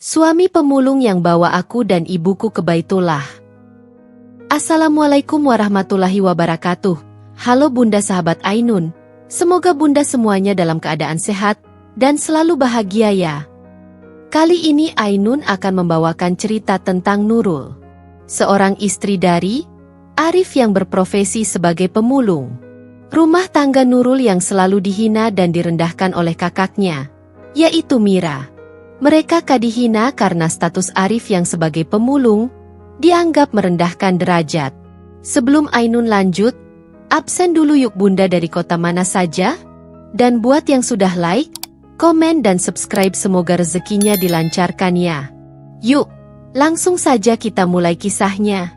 Suami pemulung yang bawa aku dan ibuku ke Baitullah. Assalamualaikum warahmatullahi wabarakatuh. Halo Bunda sahabat Ainun. Semoga Bunda semuanya dalam keadaan sehat dan selalu bahagia ya. Kali ini Ainun akan membawakan cerita tentang Nurul, seorang istri dari Arif yang berprofesi sebagai pemulung. Rumah tangga Nurul yang selalu dihina dan direndahkan oleh kakaknya, yaitu Mira. Mereka dihina karena status Arif yang sebagai pemulung dianggap merendahkan derajat. Sebelum Ainun lanjut, absen dulu yuk Bunda dari kota mana saja? Dan buat yang sudah like, komen dan subscribe semoga rezekinya dilancarkan ya. Yuk, langsung saja kita mulai kisahnya.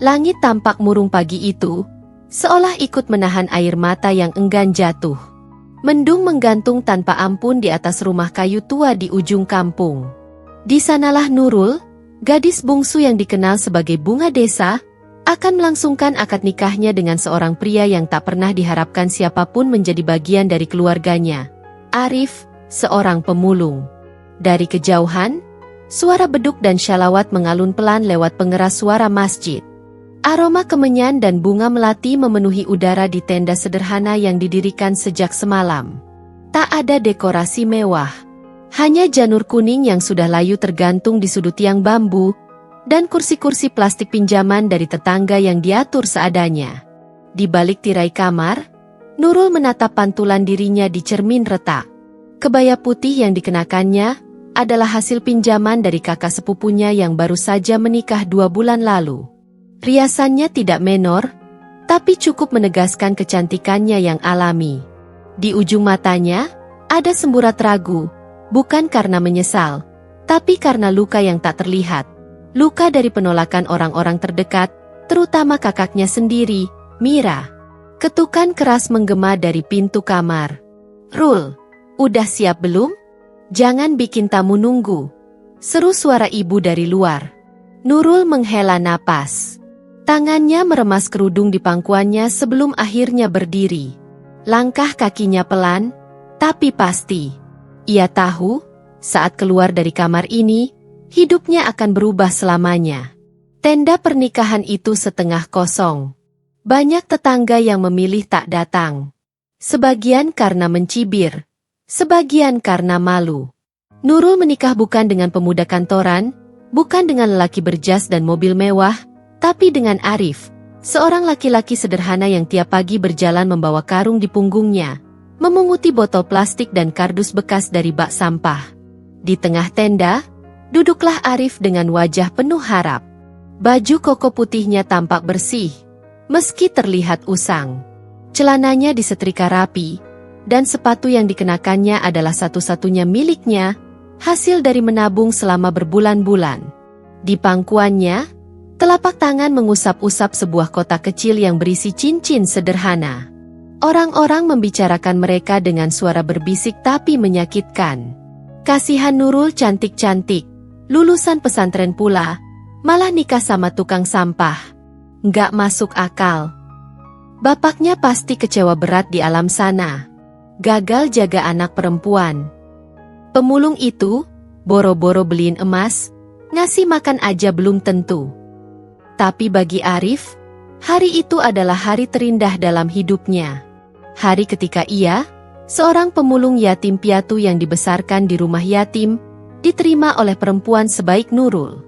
Langit tampak murung pagi itu, seolah ikut menahan air mata yang enggan jatuh. Mendung menggantung tanpa ampun di atas rumah kayu tua di ujung kampung. Di sanalah Nurul, gadis bungsu yang dikenal sebagai bunga desa, akan melangsungkan akad nikahnya dengan seorang pria yang tak pernah diharapkan siapapun menjadi bagian dari keluarganya. Arif, seorang pemulung. Dari kejauhan, suara beduk dan syalawat mengalun pelan lewat pengeras suara masjid. Aroma kemenyan dan bunga melati memenuhi udara di tenda sederhana yang didirikan sejak semalam. Tak ada dekorasi mewah. Hanya janur kuning yang sudah layu tergantung di sudut tiang bambu, dan kursi-kursi plastik pinjaman dari tetangga yang diatur seadanya. Di balik tirai kamar, Nurul menatap pantulan dirinya di cermin retak. Kebaya putih yang dikenakannya adalah hasil pinjaman dari kakak sepupunya yang baru saja menikah 2 bulan lalu. Riasannya tidak menor, tapi cukup menegaskan kecantikannya yang alami. Di ujung matanya, ada semburat ragu, bukan karena menyesal, tapi karena luka yang tak terlihat. Luka dari penolakan orang-orang terdekat, terutama kakaknya sendiri, Mira. Ketukan keras menggema dari pintu kamar. "Rul, udah siap belum? Jangan bikin tamu nunggu," seru suara ibu dari luar. Nurul menghela napas. Tangannya meremas kerudung di pangkuannya sebelum akhirnya berdiri. Langkah kakinya pelan, tapi pasti. Ia tahu, saat keluar dari kamar ini, hidupnya akan berubah selamanya. Tenda pernikahan itu setengah kosong. Banyak tetangga yang memilih tak datang. Sebagian karena mencibir, sebagian karena malu. Nurul menikah bukan dengan pemuda kantoran, bukan dengan lelaki berjas dan mobil mewah, tapi dengan Arif, seorang laki-laki sederhana yang tiap pagi berjalan membawa karung di punggungnya, memunguti botol plastik dan kardus bekas dari bak sampah. Di tengah tenda, duduklah Arif dengan wajah penuh harap. Baju koko putihnya tampak bersih, meski terlihat usang. Celananya disetrika rapi, dan sepatu yang dikenakannya adalah satu-satunya miliknya, hasil dari menabung selama berbulan-bulan. Di pangkuannya, telapak tangan mengusap-usap sebuah kotak kecil yang berisi cincin sederhana. Orang-orang membicarakan mereka dengan suara berbisik tapi menyakitkan. Kasihan Nurul cantik-cantik, lulusan pesantren pula, malah nikah sama tukang sampah. Nggak masuk akal. Bapaknya pasti kecewa berat di alam sana. Gagal jaga anak perempuan. Pemulung itu, boro-boro beliin emas, ngasih makan aja belum tentu. Tapi bagi Arif, hari itu adalah hari terindah dalam hidupnya. Hari ketika ia, seorang pemulung yatim piatu yang dibesarkan di rumah yatim, diterima oleh perempuan sebaik Nurul.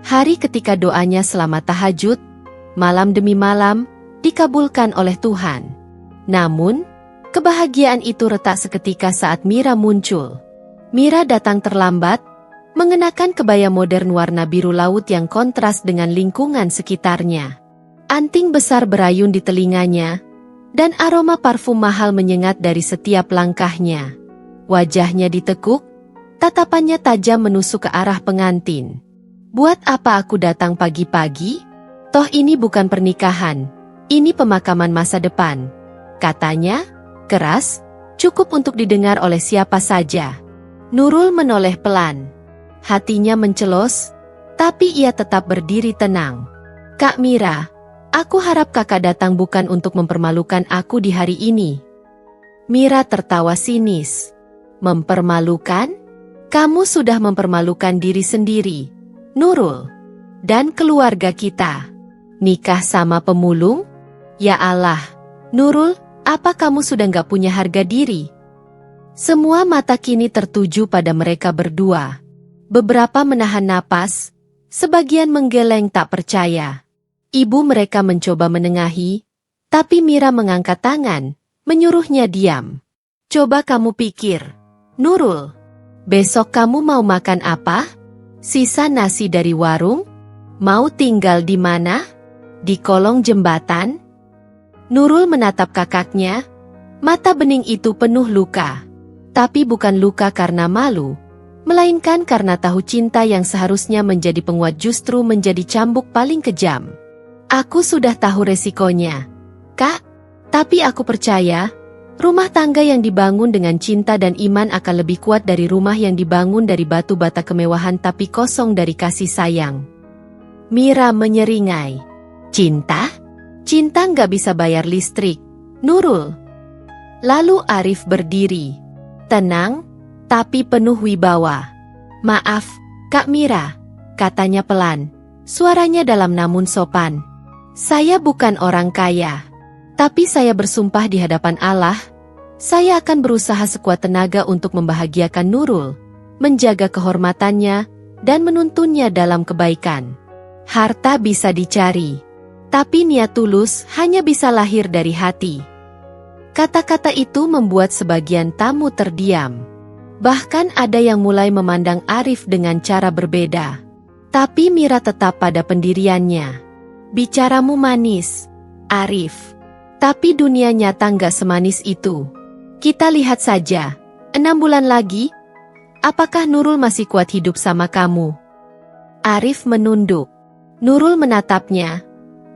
Hari ketika doanya selama tahajud, malam demi malam, dikabulkan oleh Tuhan. Namun, kebahagiaan itu retak seketika saat Mira muncul. Mira datang terlambat, mengenakan kebaya modern warna biru laut yang kontras dengan lingkungan sekitarnya. Anting besar berayun di telinganya, dan aroma parfum mahal menyengat dari setiap langkahnya. Wajahnya ditekuk, tatapannya tajam menusuk ke arah pengantin. "Buat apa aku datang pagi-pagi? Toh ini bukan pernikahan, ini pemakaman masa depan," katanya, keras, cukup untuk didengar oleh siapa saja. Nurul menoleh pelan. Hatinya mencelos, tapi ia tetap berdiri tenang. "Kak Mira, aku harap kakak datang bukan untuk mempermalukan aku di hari ini." Mira tertawa sinis. "Mempermalukan? Kamu sudah mempermalukan diri sendiri, Nurul, dan keluarga kita. Nikah sama pemulung? Ya Allah, Nurul, apa kamu sudah gak punya harga diri? Semua mata kini tertuju pada mereka berdua. Beberapa menahan napas, sebagian menggeleng tak percaya. Ibu mereka mencoba menengahi, tapi Mira mengangkat tangan, menyuruhnya diam. Coba kamu pikir, Nurul, besok kamu mau makan apa? Sisa nasi dari warung? Mau tinggal di mana? Di kolong jembatan? Nurul menatap kakaknya, mata bening itu penuh luka. Tapi bukan luka karena malu, melainkan karena tahu cinta yang seharusnya menjadi penguat justru menjadi cambuk paling kejam. Aku sudah tahu resikonya, Kak, tapi aku percaya, rumah tangga yang dibangun dengan cinta dan iman akan lebih kuat dari rumah yang dibangun dari batu bata kemewahan tapi kosong dari kasih sayang. Mira menyeringai. Cinta? Cinta nggak bisa bayar listrik, Nurul. Lalu Arif berdiri. Tenang, tapi penuh wibawa. Maaf, Kak Mira, katanya pelan. Suaranya dalam namun sopan. Saya bukan orang kaya. Tapi saya bersumpah di hadapan Allah, saya akan berusaha sekuat tenaga untuk membahagiakan Nurul, menjaga kehormatannya, dan menuntunnya dalam kebaikan. Harta bisa dicari, tapi niat tulus hanya bisa lahir dari hati. Kata-kata itu membuat sebagian tamu terdiam. Bahkan ada yang mulai memandang Arif dengan cara berbeda. Tapi Mira tetap pada pendiriannya. Bicaramu manis, Arif. Tapi dunia nyata nggak semanis itu. Kita lihat saja, 6 bulan lagi, apakah Nurul masih kuat hidup sama kamu? Arif menunduk. Nurul menatapnya,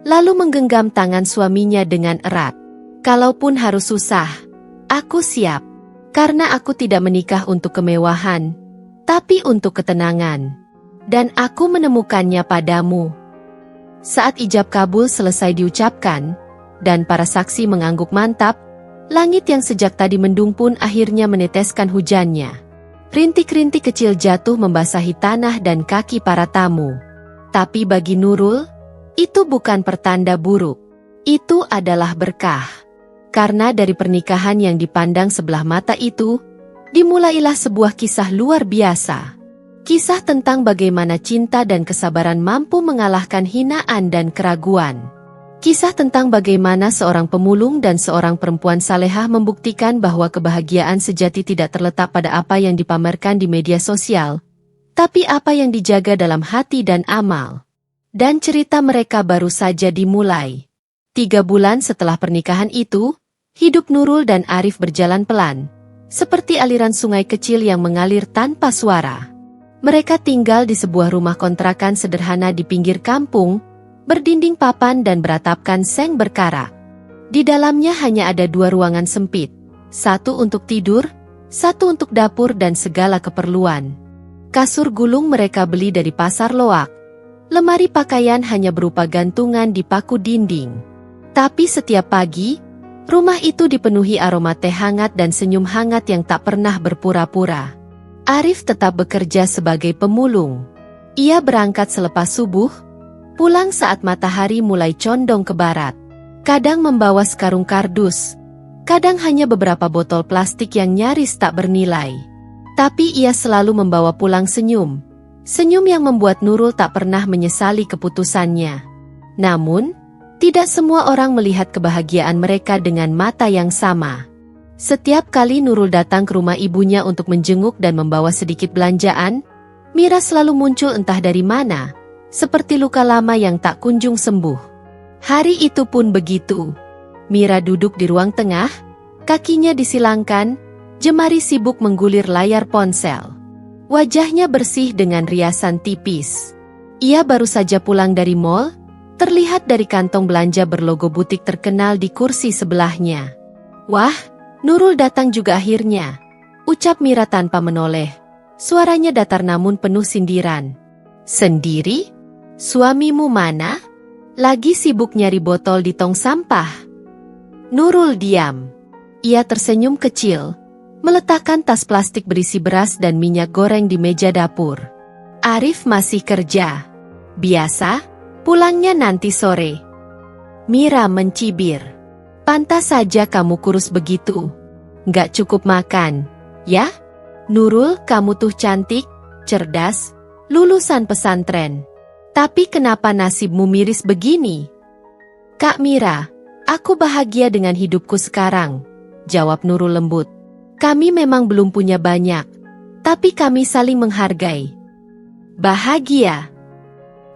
lalu menggenggam tangan suaminya dengan erat. Kalaupun harus susah, aku siap. Karena aku tidak menikah untuk kemewahan, tapi untuk ketenangan. Dan aku menemukannya padamu. Saat ijab kabul selesai diucapkan, dan para saksi mengangguk mantap, langit yang sejak tadi mendung pun akhirnya meneteskan hujannya. Rintik-rintik kecil jatuh membasahi tanah dan kaki para tamu. Tapi bagi Nurul, itu bukan pertanda buruk. Itu adalah berkah. Karena dari pernikahan yang dipandang sebelah mata itu, dimulailah sebuah kisah luar biasa. Kisah tentang bagaimana cinta dan kesabaran mampu mengalahkan hinaan dan keraguan. Kisah tentang bagaimana seorang pemulung dan seorang perempuan salehah membuktikan bahwa kebahagiaan sejati tidak terletak pada apa yang dipamerkan di media sosial, tapi apa yang dijaga dalam hati dan amal. Dan cerita mereka baru saja dimulai. 3 bulan setelah pernikahan itu, hidup Nurul dan Arif berjalan pelan, seperti aliran sungai kecil yang mengalir tanpa suara. Mereka tinggal di sebuah rumah kontrakan sederhana di pinggir kampung, berdinding papan dan beratapkan seng berkarat. Di dalamnya hanya ada 2 ruangan sempit, satu untuk tidur, satu untuk dapur dan segala keperluan. Kasur gulung mereka beli dari pasar loak. Lemari pakaian hanya berupa gantungan di paku dinding. Tapi setiap pagi, rumah itu dipenuhi aroma teh hangat dan senyum hangat yang tak pernah berpura-pura. Arif tetap bekerja sebagai pemulung. Ia berangkat selepas subuh, pulang saat matahari mulai condong ke barat. Kadang membawa sekarung kardus, kadang hanya beberapa botol plastik yang nyaris tak bernilai. Tapi ia selalu membawa pulang senyum. Senyum yang membuat Nurul tak pernah menyesali keputusannya. Namun, tidak semua orang melihat kebahagiaan mereka dengan mata yang sama. Setiap kali Nurul datang ke rumah ibunya untuk menjenguk dan membawa sedikit belanjaan, Mira selalu muncul entah dari mana, seperti luka lama yang tak kunjung sembuh. Hari itu pun begitu. Mira duduk di ruang tengah, kakinya disilangkan, jemari sibuk menggulir layar ponsel. Wajahnya bersih dengan riasan tipis. Ia baru saja pulang dari mall, terlihat dari kantong belanja berlogo butik terkenal di kursi sebelahnya. Wah, Nurul datang juga akhirnya, ucap Mira tanpa menoleh. Suaranya datar namun penuh sindiran. Sendiri? Suamimu mana? Lagi sibuk nyari botol di tong sampah. Nurul diam. Ia tersenyum kecil. meletakkan tas plastik berisi beras dan minyak goreng di meja dapur. Arif masih kerja. Biasa, pulangnya nanti sore. Mira mencibir. Pantas saja kamu kurus begitu. Nggak cukup makan, ya? Nurul, kamu tuh cantik, cerdas, lulusan pesantren. Tapi kenapa nasibmu miris begini? Kak Mira, aku bahagia dengan hidupku sekarang, jawab Nurul lembut. Kami memang belum punya banyak, tapi kami saling menghargai. Bahagia?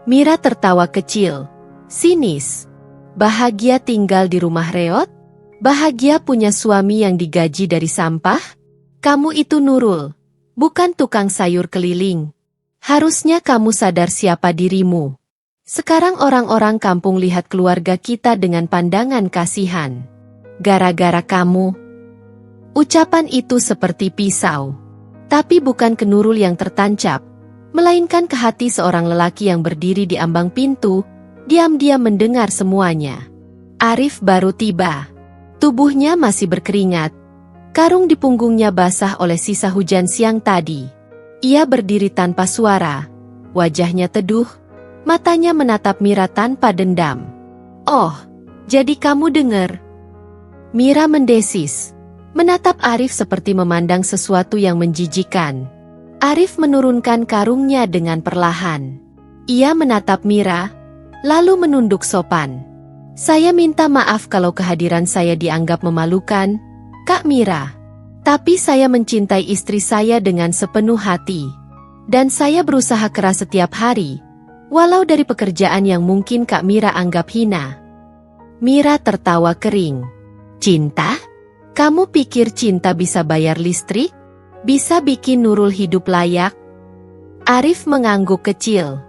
Mira tertawa kecil, sinis. Bahagia tinggal di rumah reot? Bahagia punya suami yang digaji dari sampah? Kamu itu Nurul, bukan tukang sayur keliling. Harusnya kamu sadar siapa dirimu. Sekarang orang-orang kampung lihat keluarga kita dengan pandangan kasihan. Gara-gara kamu. Ucapan itu seperti pisau. Tapi bukan ke Nurul yang tertancap, melainkan ke hati seorang lelaki yang berdiri di ambang pintu, diam-diam mendengar semuanya. Arif baru tiba. Tubuhnya masih berkeringat. Karung di punggungnya basah oleh sisa hujan siang tadi. Ia berdiri tanpa suara. Wajahnya teduh, matanya menatap Mira tanpa dendam. Oh, jadi kamu dengar? Mira mendesis. Menatap Arif seperti memandang sesuatu yang menjijikan. Arif menurunkan karungnya dengan perlahan. Ia menatap Mira, lalu menunduk sopan. Saya minta maaf kalau kehadiran saya dianggap memalukan, Kak Mira. Tapi saya mencintai istri saya dengan sepenuh hati. Dan saya berusaha keras setiap hari, walau dari pekerjaan yang mungkin Kak Mira anggap hina. Mira tertawa kering. Cinta? Kamu pikir cinta bisa bayar listrik? Bisa bikin Nurul hidup layak? Arif mengangguk kecil.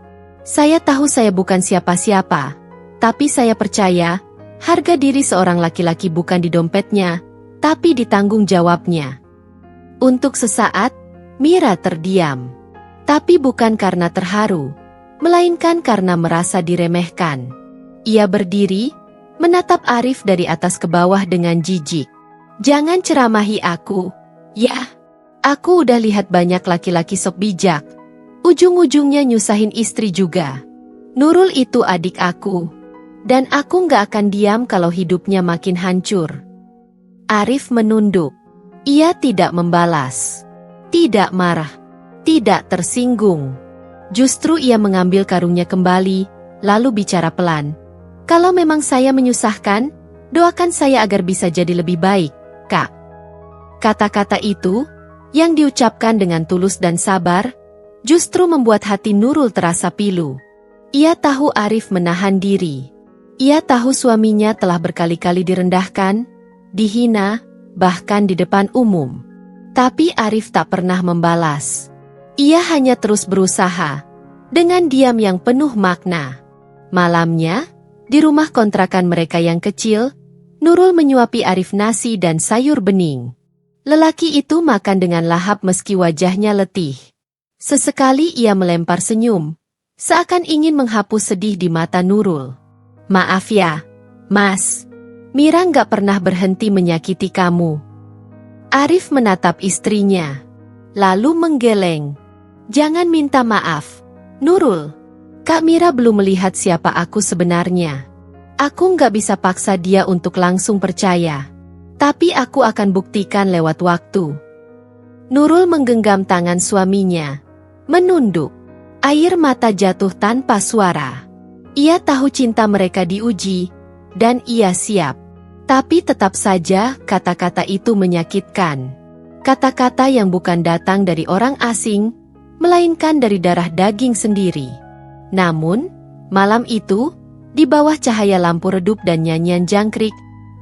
Saya tahu saya bukan siapa-siapa, tapi saya percaya, harga diri seorang laki-laki bukan di dompetnya, tapi di tanggung jawabnya. Untuk sesaat, Mira terdiam. Tapi bukan karena terharu, melainkan karena merasa diremehkan. Ia berdiri, menatap Arif dari atas ke bawah dengan jijik. Jangan ceramahi aku, ya. Aku udah lihat banyak laki-laki sok bijak. Ujung-ujungnya nyusahin istri juga. Nurul itu adik aku. Dan aku nggak akan diam kalau hidupnya makin hancur. Arif menunduk. Ia tidak membalas. Tidak marah. Tidak tersinggung. Justru ia mengambil karungnya kembali, lalu bicara pelan. Kalau memang saya menyusahkan, doakan saya agar bisa jadi lebih baik, Kak. Kata-kata itu, yang diucapkan dengan tulus dan sabar, justru membuat hati Nurul terasa pilu. Ia tahu Arif menahan diri. Ia tahu suaminya telah berkali-kali direndahkan, dihina, bahkan di depan umum. Tapi Arif tak pernah membalas. Ia hanya terus berusaha, dengan diam yang penuh makna. Malamnya, di rumah kontrakan mereka yang kecil, Nurul menyuapi Arif nasi dan sayur bening. Lelaki itu makan dengan lahap meski wajahnya letih. Sesekali ia melempar senyum, seakan ingin menghapus sedih di mata Nurul. Maaf ya, Mas. Mira nggak pernah berhenti menyakiti kamu. Arif menatap istrinya, lalu menggeleng. Jangan minta maaf, Nurul. Kak Mira belum melihat siapa aku sebenarnya. Aku nggak bisa paksa dia untuk langsung percaya. Tapi aku akan buktikan lewat waktu. Nurul menggenggam tangan suaminya. Menunduk. Air mata jatuh tanpa suara. Ia tahu cinta mereka diuji, dan ia siap. Tapi tetap saja kata-kata itu menyakitkan. Kata-kata yang bukan datang dari orang asing, melainkan dari darah daging sendiri. Namun, malam itu, di bawah cahaya lampu redup dan nyanyian jangkrik,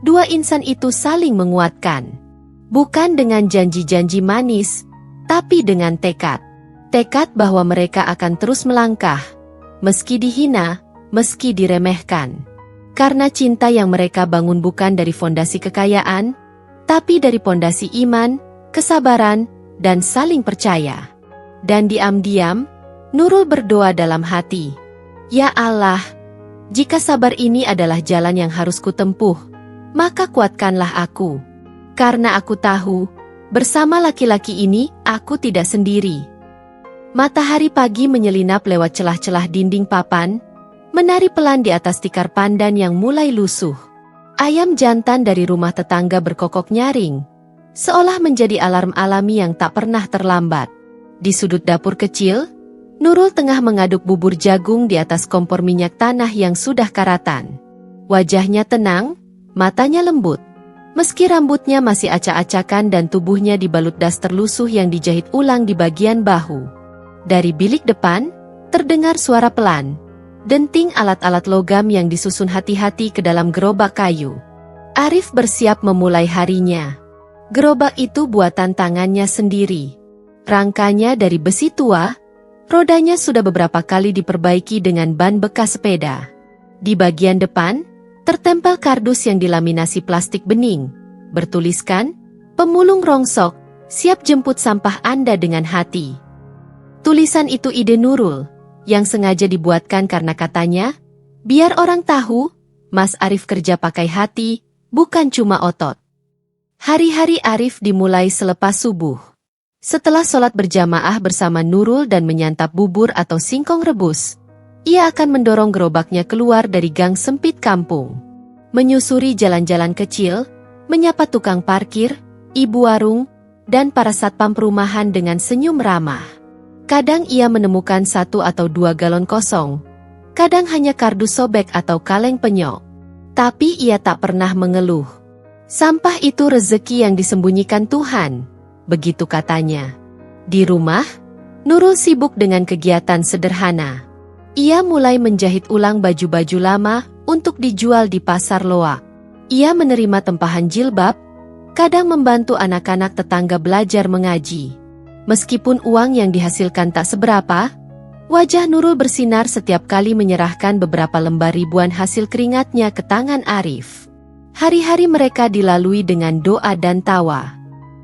dua insan itu saling menguatkan. Bukan dengan janji-janji manis, tapi dengan tekad. Tekad bahwa mereka akan terus melangkah, meski dihina, meski diremehkan. Karena cinta yang mereka bangun bukan dari fondasi kekayaan, tapi dari fondasi iman, kesabaran, dan saling percaya. Dan diam-diam, Nurul berdoa dalam hati. Ya Allah, jika sabar ini adalah jalan yang harus kutempuh, maka kuatkanlah aku. Karena aku tahu, Bersama laki-laki ini, aku tidak sendiri. Matahari pagi menyelinap lewat celah-celah dinding papan, menari pelan di atas tikar pandan yang mulai lusuh. Ayam jantan dari rumah tetangga berkokok nyaring, seolah menjadi alarm alami yang tak pernah terlambat. Di sudut dapur kecil, Nurul tengah mengaduk bubur jagung di atas kompor minyak tanah yang sudah karatan. Wajahnya tenang, matanya lembut. Meski rambutnya masih acak-acakan dan tubuhnya dibalut daster lusuh yang dijahit ulang di bagian bahu. Dari bilik depan, terdengar suara pelan, denting alat-alat logam yang disusun hati-hati ke dalam gerobak kayu. Arif bersiap memulai harinya. Gerobak itu buatan tangannya sendiri. Rangkanya dari besi tua, rodanya sudah beberapa kali diperbaiki dengan ban bekas sepeda. Di bagian depan, tertempel kardus yang dilaminasi plastik bening, bertuliskan, "Pemulung rongsok, siap jemput sampah Anda dengan hati." Tulisan itu ide Nurul, yang sengaja dibuatkan karena katanya, biar orang tahu, Mas Arif kerja pakai hati, bukan cuma otot. Hari-hari Arif dimulai selepas subuh. Setelah sholat berjamaah bersama Nurul dan menyantap bubur atau singkong rebus, ia akan mendorong gerobaknya keluar dari gang sempit kampung. Menyusuri jalan-jalan kecil, menyapa tukang parkir, ibu warung, dan para satpam perumahan dengan senyum ramah. Kadang ia menemukan 1 atau 2 galon kosong, kadang hanya kardus sobek atau kaleng penyok. Tapi ia tak pernah mengeluh. Sampah itu rezeki yang disembunyikan Tuhan, begitu katanya. Di rumah, Nurul sibuk dengan kegiatan sederhana. Ia mulai menjahit ulang baju-baju lama untuk dijual di pasar loak. Ia menerima tempahan jilbab, kadang membantu anak-anak tetangga belajar mengaji. Meskipun uang yang dihasilkan tak seberapa, wajah Nurul bersinar setiap kali menyerahkan beberapa lembar ribuan hasil keringatnya ke tangan Arif. Hari-hari mereka dilalui dengan doa dan tawa.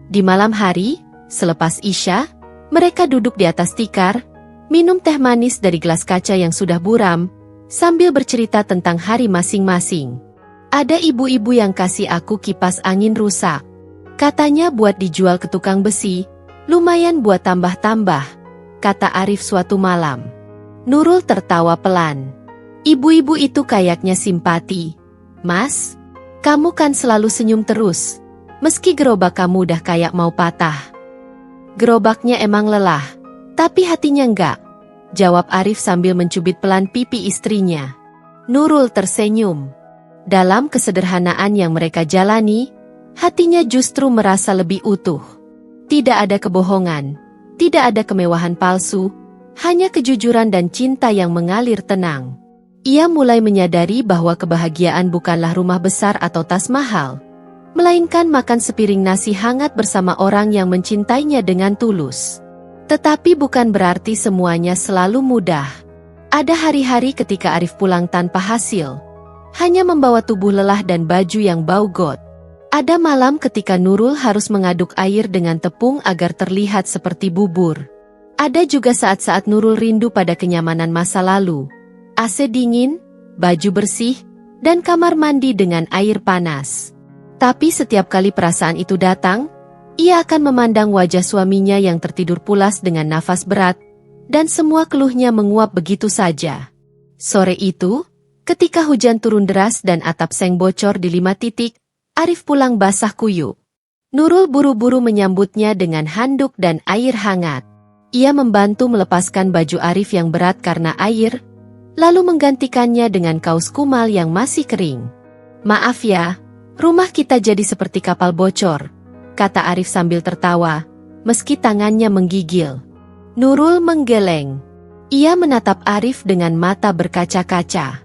Di malam hari, selepas Isya, mereka duduk di atas tikar, minum teh manis dari gelas kaca yang sudah buram, sambil bercerita tentang hari masing-masing. Ada ibu-ibu yang kasih aku kipas angin rusak. Katanya buat dijual ke tukang besi, lumayan buat tambah-tambah, kata Arif suatu malam. Nurul tertawa pelan. Ibu-ibu itu kayaknya simpati. Mas, kamu kan selalu senyum terus, meski gerobak kamu udah kayak mau patah. Gerobaknya emang lelah, tapi hatinya enggak, jawab Arif sambil mencubit pelan pipi istrinya. Nurul tersenyum. Dalam kesederhanaan yang mereka jalani, hatinya justru merasa lebih utuh. Tidak ada kebohongan, tidak ada kemewahan palsu, hanya kejujuran dan cinta yang mengalir tenang. Ia mulai menyadari bahwa kebahagiaan bukanlah rumah besar atau tas mahal, melainkan makan sepiring nasi hangat bersama orang yang mencintainya dengan tulus. Tetapi bukan berarti semuanya selalu mudah. Ada hari-hari ketika Arif pulang tanpa hasil, hanya membawa tubuh lelah dan baju yang bau got. Ada malam ketika Nurul harus mengaduk air dengan tepung agar terlihat seperti bubur. Ada juga saat-saat Nurul rindu pada kenyamanan masa lalu. AC dingin, baju bersih, dan kamar mandi dengan air panas. Tapi setiap kali perasaan itu datang, ia akan memandang wajah suaminya yang tertidur pulas dengan nafas berat, dan semua keluhnya menguap begitu saja. Sore itu, ketika hujan turun deras dan atap seng bocor di 5 titik, Arif pulang basah kuyup. Nurul buru-buru menyambutnya dengan handuk dan air hangat. Ia membantu melepaskan baju Arif yang berat karena air, lalu menggantikannya dengan kaos kumal yang masih kering. Maaf ya, rumah kita jadi seperti kapal bocor, kata Arif sambil tertawa, meski tangannya menggigil. Nurul menggeleng. Ia menatap Arif dengan mata berkaca-kaca.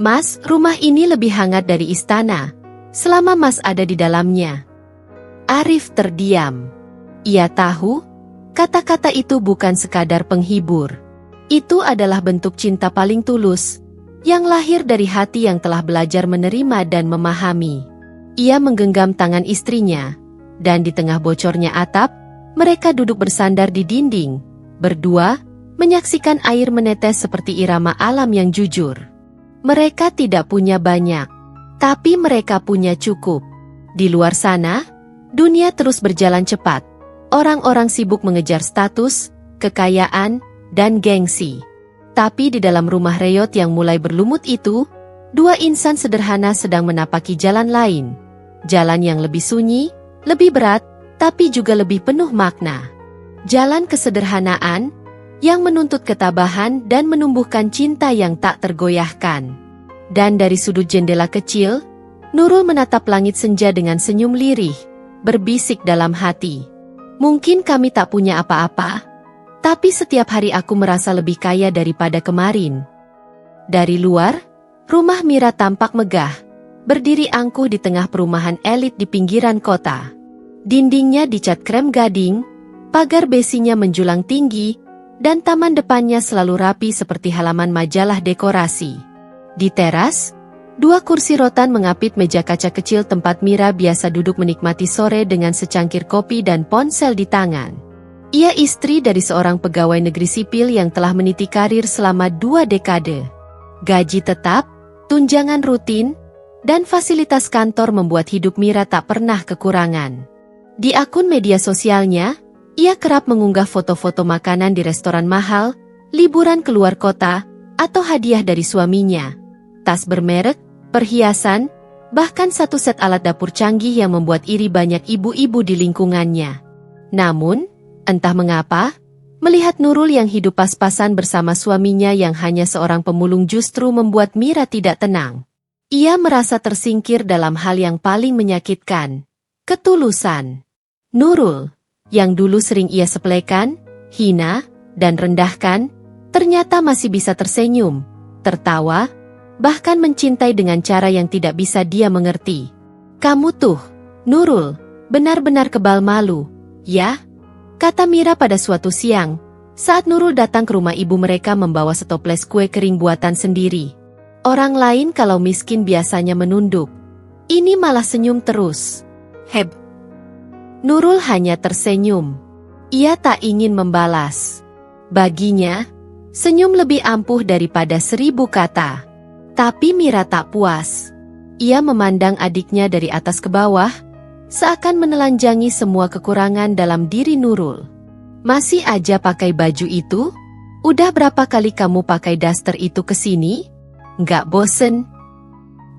Mas, rumah ini lebih hangat dari istana, selama Mas ada di dalamnya. Arif terdiam. Ia tahu, kata-kata itu bukan sekadar penghibur. Itu adalah bentuk cinta paling tulus, yang lahir dari hati yang telah belajar menerima dan memahami. Ia menggenggam tangan istrinya, dan di tengah bocornya atap, mereka duduk bersandar di dinding, berdua, menyaksikan air menetes seperti irama alam yang jujur. Mereka tidak punya banyak, tapi mereka punya cukup. Di luar sana, Dunia terus berjalan cepat. Orang-orang sibuk mengejar status, kekayaan, dan gengsi. Tapi di dalam rumah reot yang mulai berlumut itu, dua insan sederhana sedang menapaki jalan lain. Jalan yang lebih sunyi, lebih berat, tapi juga lebih penuh makna. Jalan kesederhanaan yang menuntut ketabahan dan menumbuhkan cinta yang tak tergoyahkan. Dan dari sudut jendela kecil, Nurul menatap langit senja dengan senyum lirih, berbisik dalam hati. Mungkin kami tak punya apa-apa, tapi setiap hari aku merasa lebih kaya daripada kemarin. Dari luar, rumah Mira tampak megah, berdiri angkuh di tengah perumahan elit di pinggiran kota. Dindingnya dicat krem gading, pagar besinya menjulang tinggi, dan taman depannya selalu rapi seperti halaman majalah dekorasi. Di teras, dua kursi rotan mengapit meja kaca kecil tempat Mira biasa duduk menikmati sore dengan secangkir kopi dan ponsel di tangan. Ia istri dari seorang pegawai negeri sipil yang telah meniti karir selama 2 dekade. Gaji tetap, tunjangan rutin, dan fasilitas kantor membuat hidup Mira tak pernah kekurangan. Di akun media sosialnya, ia kerap mengunggah foto-foto makanan di restoran mahal, liburan keluar kota, atau hadiah dari suaminya. Tas bermerek, perhiasan, bahkan satu set alat dapur canggih yang membuat iri banyak ibu-ibu di lingkungannya. Namun, entah mengapa, melihat Nurul yang hidup pas-pasan bersama suaminya yang hanya seorang pemulung justru membuat Mira tidak tenang. Ia merasa tersingkir dalam hal yang paling menyakitkan, ketulusan. Nurul, yang dulu sering ia sepelekan, hina, dan rendahkan, ternyata masih bisa tersenyum, tertawa, bahkan mencintai dengan cara yang tidak bisa dia mengerti. Kamu tuh, Nurul, benar-benar kebal malu, ya? Kata Mira pada suatu siang, saat Nurul datang ke rumah ibu mereka membawa setoples kue kering buatan sendiri. Orang lain kalau miskin biasanya menunduk. Ini malah senyum terus. Heb. Nurul hanya tersenyum. Ia tak ingin membalas. Baginya, senyum lebih ampuh daripada 1000 kata. Tapi Mira tak puas. Ia memandang adiknya dari atas ke bawah, seakan menelanjangi semua kekurangan dalam diri Nurul. Masih aja pakai baju itu? Udah berapa kali kamu pakai daster itu ke sini? Nggak bosen?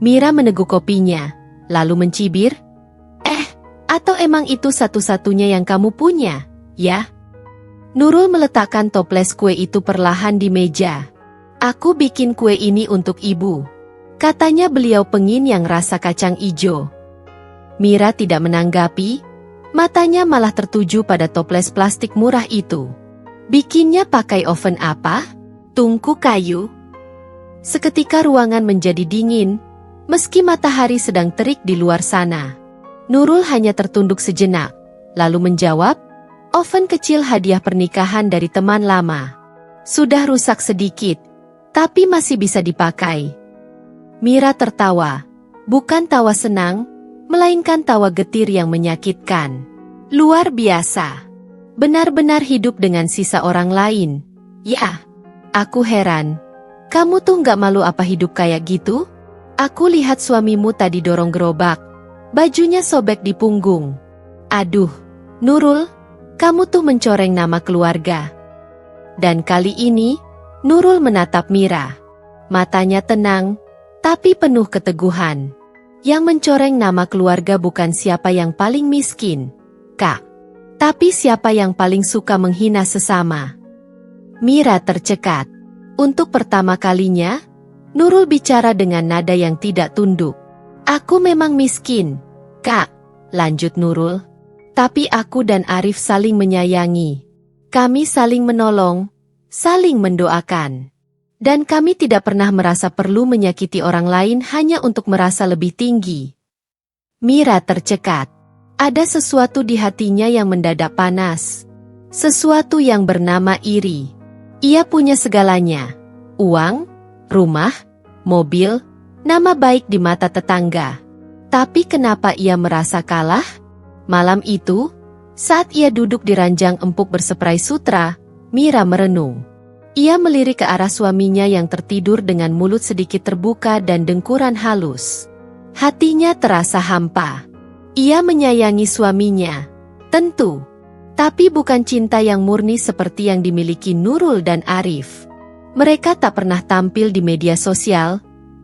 Mira meneguk kopinya, lalu mencibir. Atau emang itu satu-satunya yang kamu punya, ya? Nurul meletakkan toples kue itu perlahan di meja. Aku bikin kue ini untuk ibu. Katanya beliau pengin yang rasa kacang ijo. Mira tidak menanggapi, matanya malah tertuju pada toples plastik murah itu. Bikinnya pakai oven apa? Tungku kayu. Seketika ruangan menjadi dingin, meski matahari sedang terik di luar sana. Nurul hanya tertunduk sejenak, lalu menjawab, oven kecil hadiah pernikahan dari teman lama. Sudah rusak sedikit, tapi masih bisa dipakai. Mira tertawa, bukan tawa senang, melainkan tawa getir yang menyakitkan. Luar biasa. Benar-benar hidup dengan sisa orang lain. Ya, aku heran. Kamu tuh nggak malu apa hidup kayak gitu? Aku lihat suamimu tadi dorong gerobak. Bajunya sobek di punggung. Aduh, Nurul, kamu tuh mencoreng nama keluarga. Dan kali ini, Nurul menatap Mira. Matanya tenang, tapi penuh keteguhan. Yang mencoreng nama keluarga bukan siapa yang paling miskin, Kak. Tapi siapa yang paling suka menghina sesama. Mira tercekat. Untuk pertama kalinya, Nurul bicara dengan nada yang tidak tunduk. Aku memang miskin, Kak, lanjut Nurul. Tapi aku dan Arif saling menyayangi. Kami saling menolong, saling mendoakan. Dan kami tidak pernah merasa perlu menyakiti orang lain hanya untuk merasa lebih tinggi. Mira tercekat. Ada sesuatu di hatinya yang mendadak panas. Sesuatu yang bernama iri. Ia punya segalanya. Uang, rumah, mobil, nama baik di mata tetangga. Tapi kenapa ia merasa kalah? Malam itu, saat ia duduk di ranjang empuk berseprai sutra, Mira merenung. Ia melirik ke arah suaminya yang tertidur dengan mulut sedikit terbuka dan dengkuran halus. Hatinya terasa hampa. Ia menyayangi suaminya, tentu. Tapi bukan cinta yang murni seperti yang dimiliki Nurul dan Arif. Mereka tak pernah tampil di media sosial,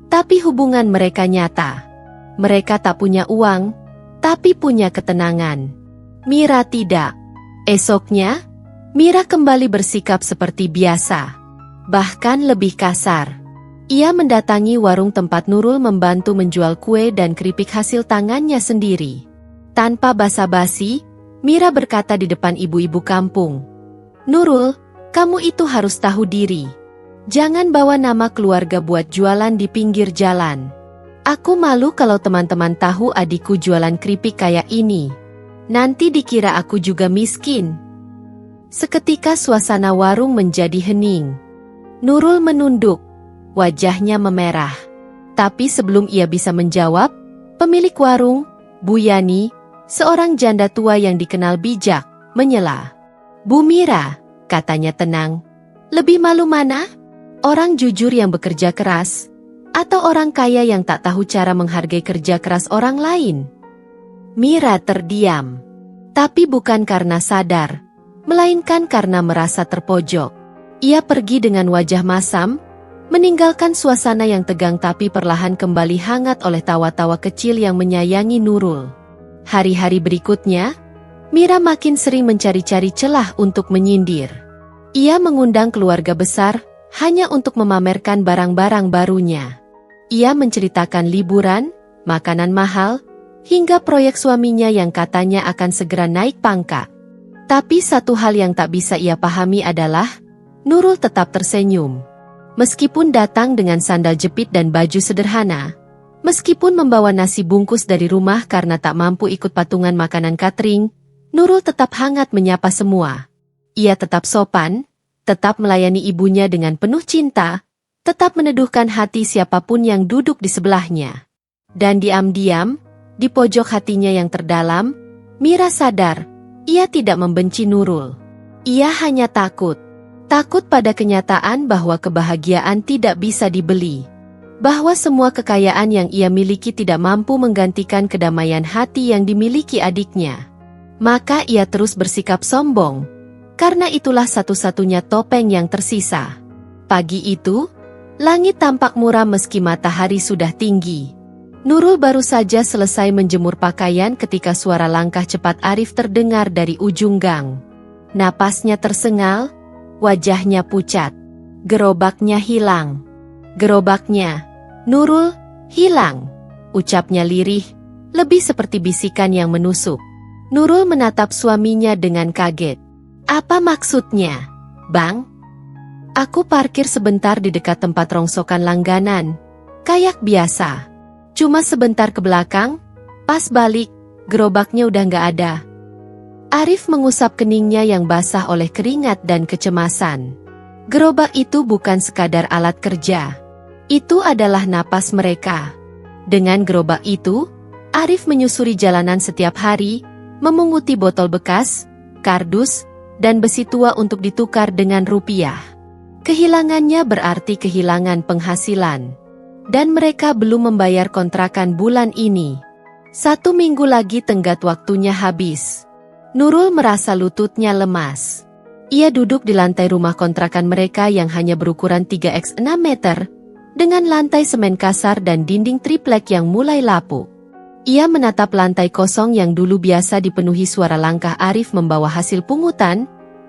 tapi hubungan mereka nyata. Mereka tak punya uang, tapi punya ketenangan. Mira tidak. Esoknya, Mira kembali bersikap seperti biasa, bahkan lebih kasar. Ia mendatangi warung tempat Nurul membantu menjual kue dan keripik hasil tangannya sendiri. Tanpa basa-basi, Mira berkata di depan ibu-ibu kampung, "Nurul, kamu itu harus tahu diri. Jangan bawa nama keluarga buat jualan di pinggir jalan. Aku malu kalau teman-teman tahu adikku jualan keripik kayak ini. Nanti dikira aku juga miskin." Seketika suasana warung menjadi hening. Nurul menunduk, wajahnya memerah. Tapi sebelum ia bisa menjawab, pemilik warung, Bu Yani, seorang janda tua yang dikenal bijak, menyela. "Bu Mira," katanya tenang, "lebih malu mana? Orang jujur yang bekerja keras, atau orang kaya yang tak tahu cara menghargai kerja keras orang lain?" Mira terdiam. Tapi bukan karena sadar, melainkan karena merasa terpojok. Ia pergi dengan wajah masam, meninggalkan suasana yang tegang tapi perlahan kembali hangat oleh tawa-tawa kecil yang menyayangi Nurul. Hari-hari berikutnya, Mira makin sering mencari-cari celah untuk menyindir. Ia mengundang keluarga besar hanya untuk memamerkan barang-barang barunya. Ia menceritakan liburan, makanan mahal, hingga proyek suaminya yang katanya akan segera naik pangkat. Tapi satu hal yang tak bisa ia pahami adalah, Nurul tetap tersenyum. Meskipun datang dengan sandal jepit dan baju sederhana, meskipun membawa nasi bungkus dari rumah karena tak mampu ikut patungan makanan catering, Nurul tetap hangat menyapa semua. Ia tetap sopan, tetap melayani ibunya dengan penuh cinta, tetap meneduhkan hati siapapun yang duduk di sebelahnya. Dan diam-diam, di pojok hatinya yang terdalam, Mira sadar, ia tidak membenci Nurul. Ia hanya takut. Takut pada kenyataan bahwa kebahagiaan tidak bisa dibeli. Bahwa semua kekayaan yang ia miliki tidak mampu menggantikan kedamaian hati yang dimiliki adiknya. Maka ia terus bersikap sombong. Karena itulah satu-satunya topeng yang tersisa. Pagi itu, langit tampak muram meski matahari sudah tinggi. Nurul baru saja selesai menjemur pakaian ketika suara langkah cepat Arif terdengar dari ujung gang. Napasnya tersengal, wajahnya pucat. Gerobaknya hilang. Gerobaknya, Nurul, hilang. Ucapnya lirih, lebih seperti bisikan yang menusuk. Nurul menatap suaminya dengan kaget. "Apa maksudnya, Bang?" "Aku parkir sebentar di dekat tempat rongsokan langganan. Kayak biasa. Cuma sebentar ke belakang, pas balik, gerobaknya udah nggak ada." Arif mengusap keningnya yang basah oleh keringat dan kecemasan. Gerobak itu bukan sekadar alat kerja. Itu adalah napas mereka. Dengan gerobak itu, Arif menyusuri jalanan setiap hari, memunguti botol bekas, kardus, dan besi tua untuk ditukar dengan rupiah. Kehilangannya berarti kehilangan penghasilan. Dan mereka belum membayar kontrakan bulan ini. 1 minggu lagi tenggat waktunya habis. Nurul merasa lututnya lemas. Ia duduk di lantai rumah kontrakan mereka yang hanya berukuran 3x6 meter, dengan lantai semen kasar dan dinding triplek yang mulai lapuk. Ia menatap lantai kosong yang dulu biasa dipenuhi suara langkah Arif membawa hasil pungutan,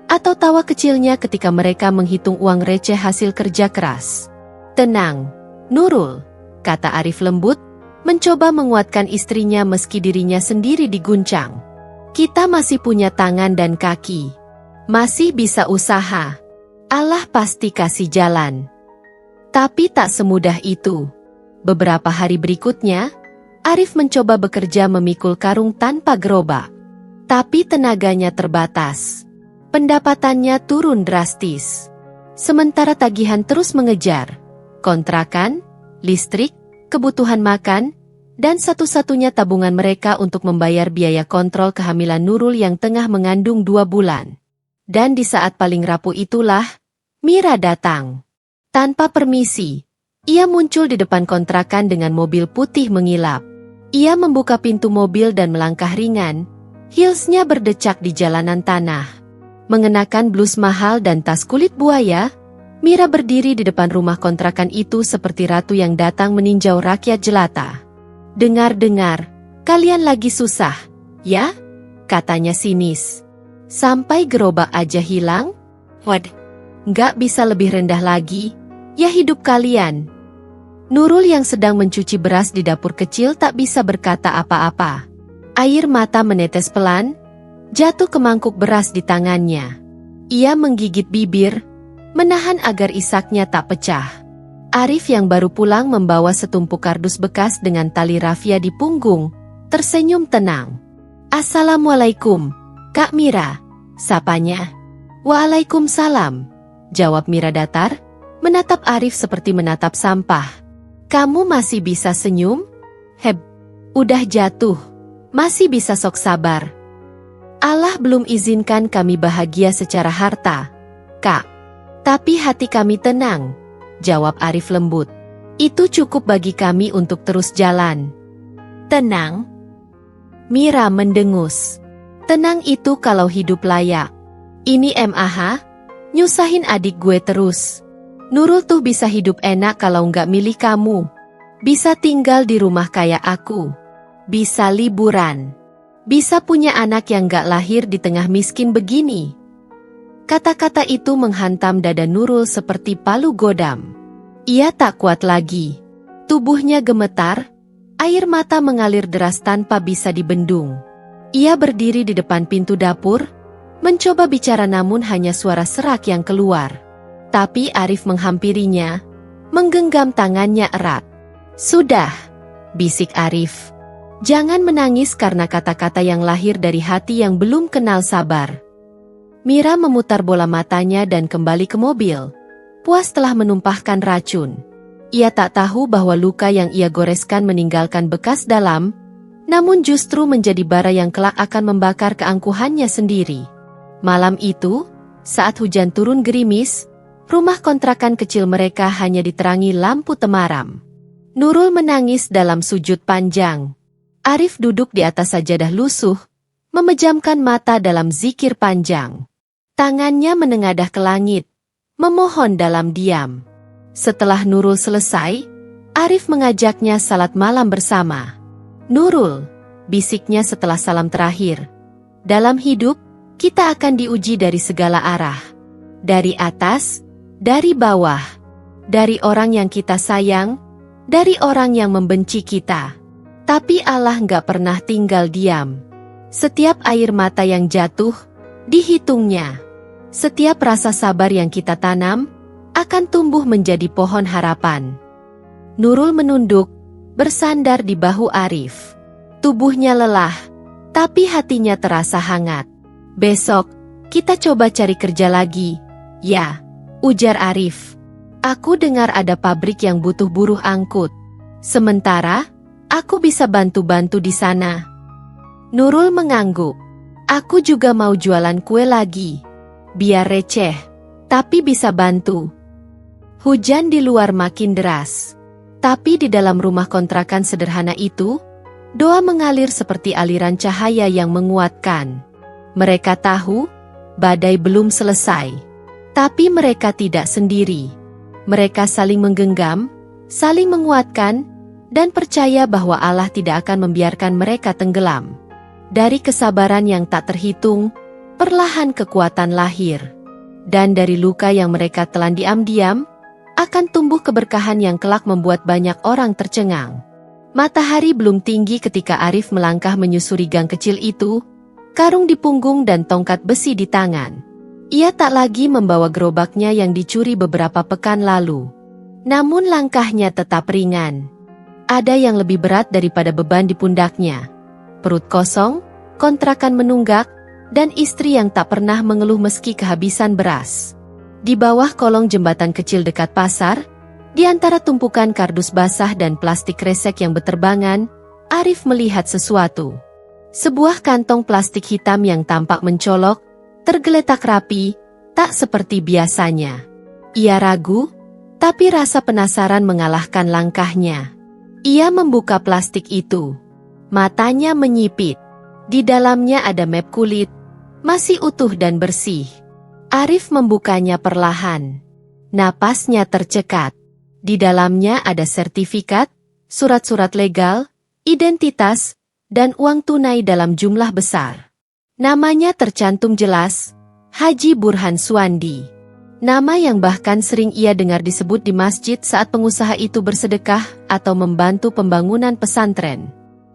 atau tawa kecilnya ketika mereka menghitung uang receh hasil kerja keras. "Tenang, Nurul," kata Arif lembut, mencoba menguatkan istrinya meski dirinya sendiri diguncang. "Kita masih punya tangan dan kaki. Masih bisa usaha. Allah pasti kasih jalan." Tapi tak semudah itu. Beberapa hari berikutnya, Arif mencoba bekerja memikul karung tanpa gerobak. Tapi tenaganya terbatas. Pendapatannya turun drastis. Sementara tagihan terus mengejar. Kontrakan, listrik, kebutuhan makan, dan satu-satunya tabungan mereka untuk membayar biaya kontrol kehamilan Nurul yang tengah mengandung 2 bulan. Dan di saat paling rapuh itulah, Mira datang. Tanpa permisi, ia muncul di depan kontrakan dengan mobil putih mengilap. Ia membuka pintu mobil dan melangkah ringan, heelsnya berdecak di jalanan tanah. Mengenakan blus mahal dan tas kulit buaya, Mira berdiri di depan rumah kontrakan itu seperti ratu yang datang meninjau rakyat jelata. "Dengar-dengar, kalian lagi susah, ya?" katanya sinis. "Sampai gerobak aja hilang? Wad, nggak bisa lebih rendah lagi, ya hidup kalian." Nurul yang sedang mencuci beras di dapur kecil tak bisa berkata apa-apa. Air mata menetes pelan, jatuh ke mangkuk beras di tangannya. Ia menggigit bibir, menahan agar isaknya tak pecah. Arif yang baru pulang membawa setumpuk kardus bekas dengan tali rafia di punggung, tersenyum tenang. "Assalamualaikum, Kak Mira," sapanya. "Waalaikumsalam," jawab Mira datar, menatap Arif seperti menatap sampah. "Kamu masih bisa senyum? Udah jatuh. Masih bisa sok sabar. Allah belum izinkan kami bahagia secara harta, Kak. Tapi hati kami tenang," jawab Arif lembut. "Itu cukup bagi kami untuk terus jalan." "Tenang?" Mira mendengus. "Tenang itu kalau hidup layak. Ini MAH, nyusahin adik gue terus. Nurul tuh bisa hidup enak kalau nggak milih kamu. Bisa tinggal di rumah kayak aku. Bisa liburan. Bisa punya anak yang nggak lahir di tengah miskin begini." Kata-kata itu menghantam dada Nurul seperti palu godam. Ia tak kuat lagi. Tubuhnya gemetar, air mata mengalir deras tanpa bisa dibendung. Ia berdiri di depan pintu dapur, mencoba bicara namun hanya suara serak yang keluar. Tapi Arif menghampirinya, menggenggam tangannya erat. "Sudah," bisik Arif. "Jangan menangis karena kata-kata yang lahir dari hati yang belum kenal sabar." Mira memutar bola matanya dan kembali ke mobil. Puas telah menumpahkan racun. Ia tak tahu bahwa luka yang ia goreskan meninggalkan bekas dalam, namun justru menjadi bara yang kelak akan membakar keangkuhannya sendiri. Malam itu, saat hujan turun gerimis, rumah kontrakan kecil mereka hanya diterangi lampu temaram. Nurul menangis dalam sujud panjang. Arif duduk di atas sajadah lusuh, memejamkan mata dalam zikir panjang. Tangannya menengadah ke langit, memohon dalam diam. Setelah Nurul selesai, Arif mengajaknya salat malam bersama. "Nurul," bisiknya setelah salam terakhir, "dalam hidup, kita akan diuji dari segala arah. Dari atas, dari bawah, dari orang yang kita sayang, dari orang yang membenci kita. Tapi Allah nggak pernah tinggal diam. Setiap air mata yang jatuh, dihitungnya. Setiap rasa sabar yang kita tanam, akan tumbuh menjadi pohon harapan." Nurul menunduk, bersandar di bahu Arif. Tubuhnya lelah, tapi hatinya terasa hangat. "Besok, kita coba cari kerja lagi, ya," ujar Arif. "Aku dengar ada pabrik yang butuh buruh angkut. Sementara, aku bisa bantu-bantu di sana." Nurul mengangguk. "Aku juga mau jualan kue lagi. Biar receh, tapi bisa bantu." Hujan di luar makin deras. Tapi di dalam rumah kontrakan sederhana itu, doa mengalir seperti aliran cahaya yang menguatkan. Mereka tahu, badai belum selesai. Tapi mereka tidak sendiri. Mereka saling menggenggam, saling menguatkan, dan percaya bahwa Allah tidak akan membiarkan mereka tenggelam. Dari kesabaran yang tak terhitung, perlahan kekuatan lahir. Dan dari luka yang mereka telan diam-diam, akan tumbuh keberkahan yang kelak membuat banyak orang tercengang. Matahari belum tinggi ketika Arif melangkah menyusuri gang kecil itu, karung di punggung dan tongkat besi di tangan. Ia tak lagi membawa gerobaknya yang dicuri beberapa pekan lalu. Namun langkahnya tetap ringan. Ada yang lebih berat daripada beban di pundaknya. Perut kosong, kontrakan menunggak, dan istri yang tak pernah mengeluh meski kehabisan beras. Di bawah kolong jembatan kecil dekat pasar, di antara tumpukan kardus basah dan plastik kresek yang berterbangan, Arif melihat sesuatu. Sebuah kantong plastik hitam yang tampak mencolok, tergeletak rapi, tak seperti biasanya. Ia ragu, tapi rasa penasaran mengalahkan langkahnya. Ia membuka plastik itu. Matanya menyipit. Di dalamnya ada map kulit, masih utuh dan bersih. Arif membukanya perlahan. Napasnya tercekat. Di dalamnya ada sertifikat, surat-surat legal, identitas, dan uang tunai dalam jumlah besar. Namanya tercantum jelas, Haji Burhan Suwandi. Nama yang bahkan sering ia dengar disebut di masjid saat pengusaha itu bersedekah atau membantu pembangunan pesantren.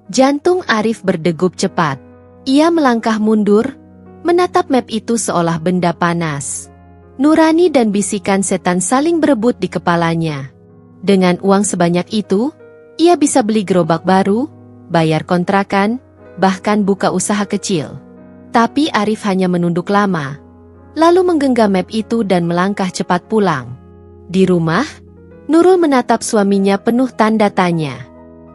Jantung Arif berdegup cepat. Ia melangkah mundur, menatap map itu seolah benda panas. Nurani dan bisikan setan saling berebut di kepalanya. Dengan uang sebanyak itu, ia bisa beli gerobak baru, bayar kontrakan, bahkan buka usaha kecil. Tapi Arif hanya menunduk lama, lalu menggenggam map itu dan melangkah cepat pulang. Di rumah, Nurul menatap suaminya penuh tanda tanya.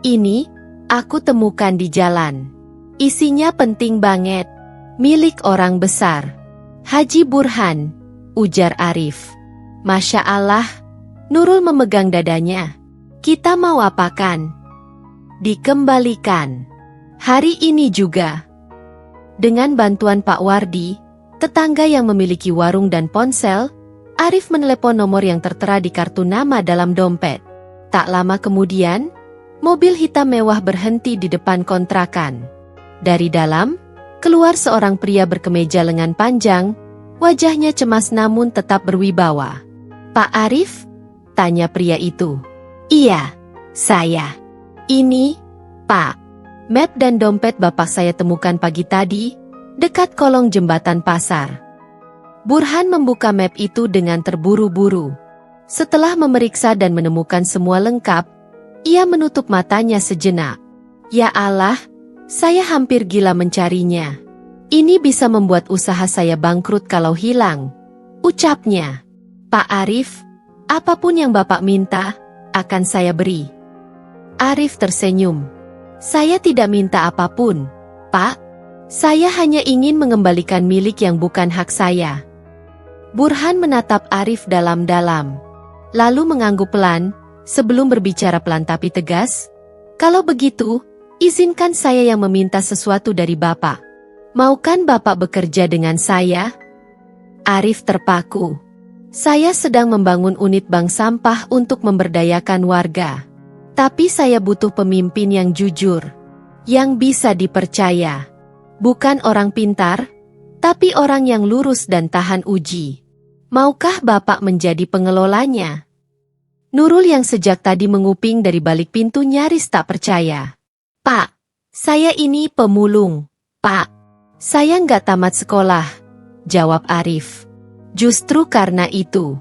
Ini, aku temukan di jalan. Isinya penting banget. Milik orang besar. Haji Burhan, ujar Arif. Masya Allah, Nurul memegang dadanya. Kita mau apakan? Dikembalikan. Hari ini juga. Dengan bantuan Pak Wardi, tetangga yang memiliki warung dan ponsel, Arif menelepon nomor yang tertera di kartu nama dalam dompet. Tak lama kemudian, mobil hitam mewah berhenti di depan kontrakan. Dari dalam, keluar seorang pria berkemeja lengan panjang, wajahnya cemas namun tetap berwibawa. Pak Arif? Tanya pria itu. Iya, saya. Ini, Pak. Map dan dompet bapak saya temukan pagi tadi, dekat kolong jembatan pasar. Burhan membuka map itu dengan terburu-buru. Setelah memeriksa dan menemukan semua lengkap, ia menutup matanya sejenak. Ya Allah, saya hampir gila mencarinya. Ini bisa membuat usaha saya bangkrut kalau hilang, ucapnya. Pak Arif, apapun yang bapak minta, akan saya beri. Arif tersenyum. Saya tidak minta apapun, Pak. Saya hanya ingin mengembalikan milik yang bukan hak saya. Burhan menatap Arif dalam-dalam, lalu mengangguk pelan, sebelum berbicara pelan tapi tegas. Kalau begitu, izinkan saya yang meminta sesuatu dari bapak. Maukan bapak bekerja dengan saya? Arif terpaku. Saya sedang membangun unit bank sampah untuk memberdayakan warga. Tapi saya butuh pemimpin yang jujur, yang bisa dipercaya. Bukan orang pintar, tapi orang yang lurus dan tahan uji. Maukah bapak menjadi pengelolanya? Nurul yang sejak tadi menguping dari balik pintu nyaris tak percaya. Pak, saya ini pemulung. Pak, saya nggak tamat sekolah, jawab Arif. Justru karena itu.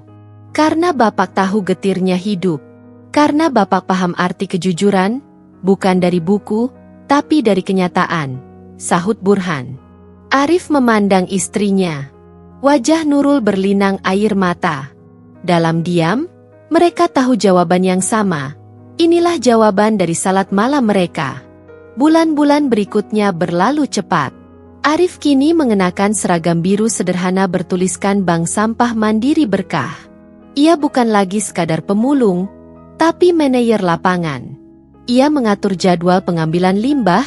Karena bapak tahu getirnya hidup. Karena bapak paham arti kejujuran, bukan dari buku, tapi dari kenyataan, sahut Burhan. Arif memandang istrinya. Wajah Nurul berlinang air mata. Dalam diam, mereka tahu jawaban yang sama. Inilah jawaban dari salat malam mereka. Bulan-bulan berikutnya berlalu cepat. Arif kini mengenakan seragam biru sederhana bertuliskan Bank Sampah Mandiri Berkah. Ia bukan lagi sekadar pemulung, tapi manajer lapangan. Ia mengatur jadwal pengambilan limbah,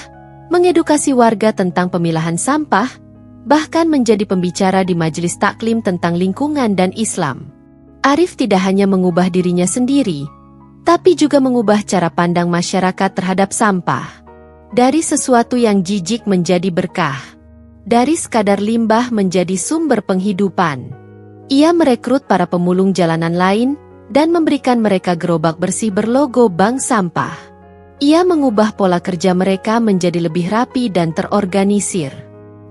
mengedukasi warga tentang pemilahan sampah, bahkan menjadi pembicara di majelis taklim tentang lingkungan dan Islam. Arif tidak hanya mengubah dirinya sendiri, tapi juga mengubah cara pandang masyarakat terhadap sampah. Dari sesuatu yang jijik menjadi berkah. Dari sekadar limbah menjadi sumber penghidupan. Ia merekrut para pemulung jalanan lain, dan memberikan mereka gerobak bersih berlogo bank sampah. Ia mengubah pola kerja mereka menjadi lebih rapi dan terorganisir.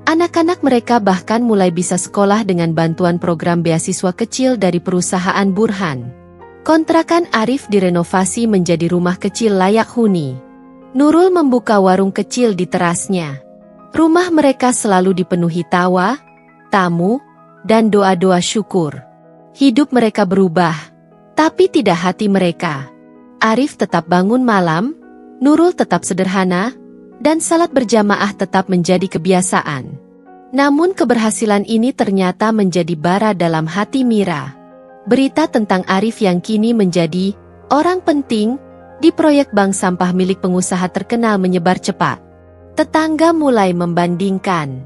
Anak-anak mereka bahkan mulai bisa sekolah dengan bantuan program beasiswa kecil dari perusahaan Burhan. Kontrakan Arif direnovasi menjadi rumah kecil layak huni. Nurul membuka warung kecil di terasnya. Rumah mereka selalu dipenuhi tawa, tamu, dan doa-doa syukur. Hidup mereka berubah, tapi tidak hati mereka. Arif tetap bangun malam, Nurul tetap sederhana, dan salat berjamaah tetap menjadi kebiasaan. Namun keberhasilan ini ternyata menjadi bara dalam hati Mira. Berita tentang Arif yang kini menjadi orang penting di proyek bank sampah milik pengusaha terkenal menyebar cepat. Tetangga mulai membandingkan.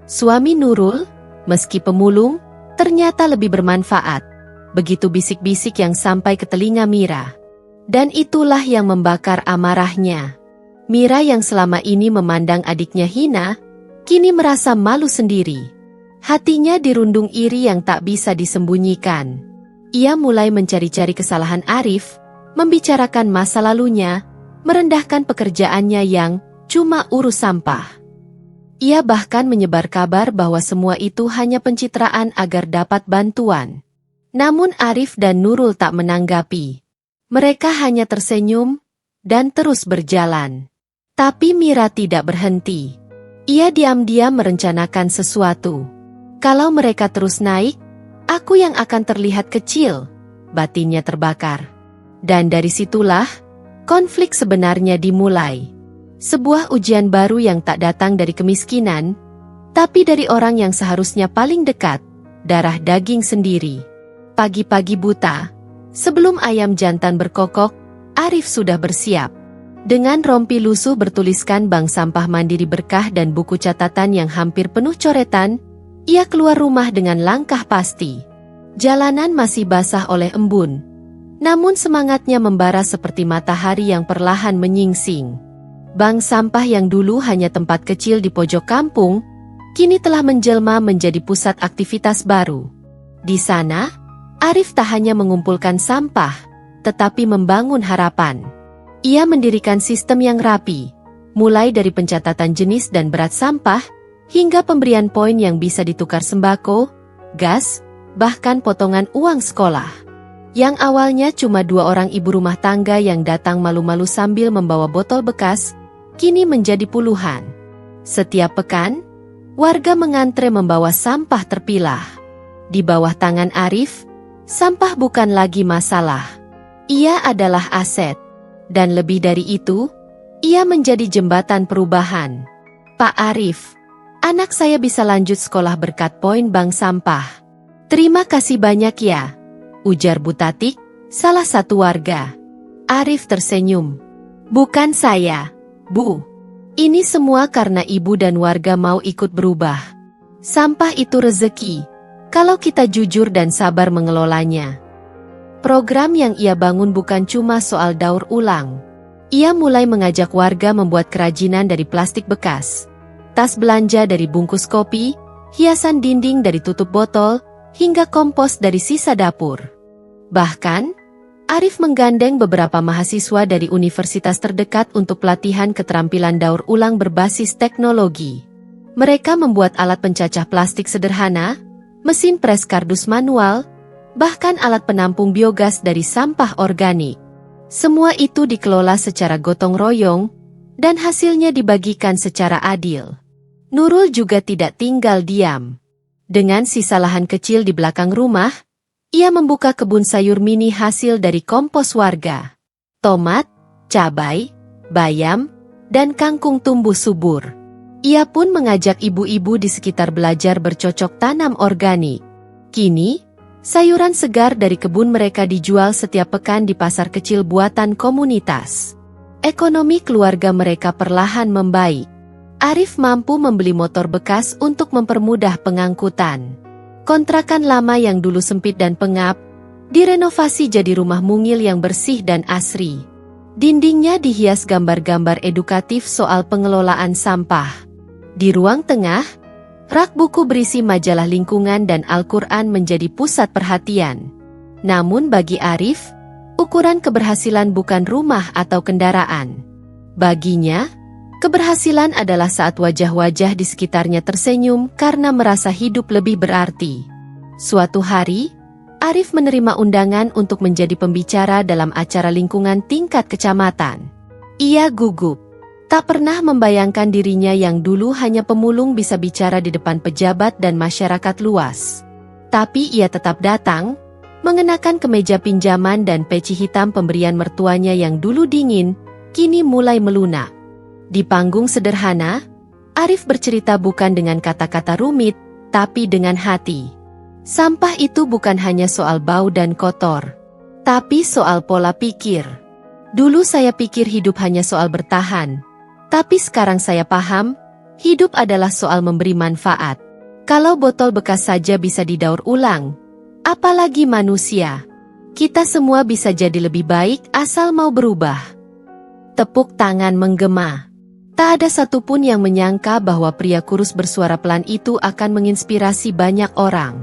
Suami Nurul, meski pemulung, ternyata lebih bermanfaat. Begitu bisik-bisik yang sampai ke telinga Mira. Dan itulah yang membakar amarahnya. Mira yang selama ini memandang adiknya hina, kini merasa malu sendiri. Hatinya dirundung iri yang tak bisa disembunyikan. Ia mulai mencari-cari kesalahan Arif, membicarakan masa lalunya, merendahkan pekerjaannya yang cuma urus sampah. Ia bahkan menyebar kabar bahwa semua itu hanya pencitraan agar dapat bantuan. Namun Arif dan Nurul tak menanggapi. Mereka hanya tersenyum dan terus berjalan. Tapi Mira tidak berhenti. Ia diam-diam merencanakan sesuatu. Kalau mereka terus naik, aku yang akan terlihat kecil, batinnya terbakar. Dan dari situlah, konflik sebenarnya dimulai. Sebuah ujian baru yang tak datang dari kemiskinan, tapi dari orang yang seharusnya paling dekat, darah daging sendiri. Pagi-pagi buta, sebelum ayam jantan berkokok, Arif sudah bersiap. Dengan rompi lusuh bertuliskan Bank Sampah Mandiri Berkah dan buku catatan yang hampir penuh coretan, ia keluar rumah dengan langkah pasti. Jalanan masih basah oleh embun. Namun semangatnya membara seperti matahari yang perlahan menyingsing. Bank sampah yang dulu hanya tempat kecil di pojok kampung, kini telah menjelma menjadi pusat aktivitas baru. Di sana, Arif tak hanya mengumpulkan sampah, tetapi membangun harapan. Ia mendirikan sistem yang rapi, mulai dari pencatatan jenis dan berat sampah, hingga pemberian poin yang bisa ditukar sembako, gas, bahkan potongan uang sekolah. Yang awalnya cuma 2 orang ibu rumah tangga yang datang malu-malu sambil membawa botol bekas, kini menjadi puluhan. Setiap pekan, warga mengantre membawa sampah terpilah. Di bawah tangan Arif, sampah bukan lagi masalah. Ia adalah aset. Dan lebih dari itu, ia menjadi jembatan perubahan. Pak Arif, anak saya bisa lanjut sekolah berkat poin bank sampah. Terima kasih banyak ya, ujar Bu Tatik, salah satu warga. Arif tersenyum. Bukan saya, Bu. Ini semua karena ibu dan warga mau ikut berubah. Sampah itu rezeki, kalau kita jujur dan sabar mengelolanya. Program yang ia bangun bukan cuma soal daur ulang. Ia mulai mengajak warga membuat kerajinan dari plastik bekas. Tas belanja dari bungkus kopi, hiasan dinding dari tutup botol, hingga kompos dari sisa dapur. Bahkan, Arif menggandeng beberapa mahasiswa dari universitas terdekat untuk pelatihan keterampilan daur ulang berbasis teknologi. Mereka membuat alat pencacah plastik sederhana, mesin pres kardus manual, bahkan alat penampung biogas dari sampah organik. Semua itu dikelola secara gotong royong, dan hasilnya dibagikan secara adil. Nurul juga tidak tinggal diam. Dengan sisa lahan kecil di belakang rumah, ia membuka kebun sayur mini hasil dari kompos warga. Tomat, cabai, bayam, dan kangkung tumbuh subur. Ia pun mengajak ibu-ibu di sekitar belajar bercocok tanam organik. Kini, sayuran segar dari kebun mereka dijual setiap pekan di pasar kecil buatan komunitas. Ekonomi keluarga mereka perlahan membaik. Arif mampu membeli motor bekas untuk mempermudah pengangkutan. Kontrakan lama yang dulu sempit dan pengap, direnovasi jadi rumah mungil yang bersih dan asri. Dindingnya dihias gambar-gambar edukatif soal pengelolaan sampah. Di ruang tengah, rak buku berisi majalah lingkungan dan Al-Quran menjadi pusat perhatian. Namun bagi Arif, ukuran keberhasilan bukan rumah atau kendaraan. Baginya, keberhasilan adalah saat wajah-wajah di sekitarnya tersenyum karena merasa hidup lebih berarti. Suatu hari, Arif menerima undangan untuk menjadi pembicara dalam acara lingkungan tingkat kecamatan. Ia gugup. Tak pernah membayangkan dirinya yang dulu hanya pemulung bisa bicara di depan pejabat dan masyarakat luas. Tapi ia tetap datang, mengenakan kemeja pinjaman dan peci hitam pemberian mertuanya yang dulu dingin, kini mulai melunak. Di panggung sederhana, Arif bercerita bukan dengan kata-kata rumit, tapi dengan hati. Sampah itu bukan hanya soal bau dan kotor, tapi soal pola pikir. Dulu saya pikir hidup hanya soal bertahan. Tapi sekarang saya paham, hidup adalah soal memberi manfaat. Kalau botol bekas saja bisa didaur ulang, apalagi manusia. Kita semua bisa jadi lebih baik asal mau berubah. Tepuk tangan menggema. Tak ada satupun yang menyangka bahwa pria kurus bersuara pelan itu akan menginspirasi banyak orang.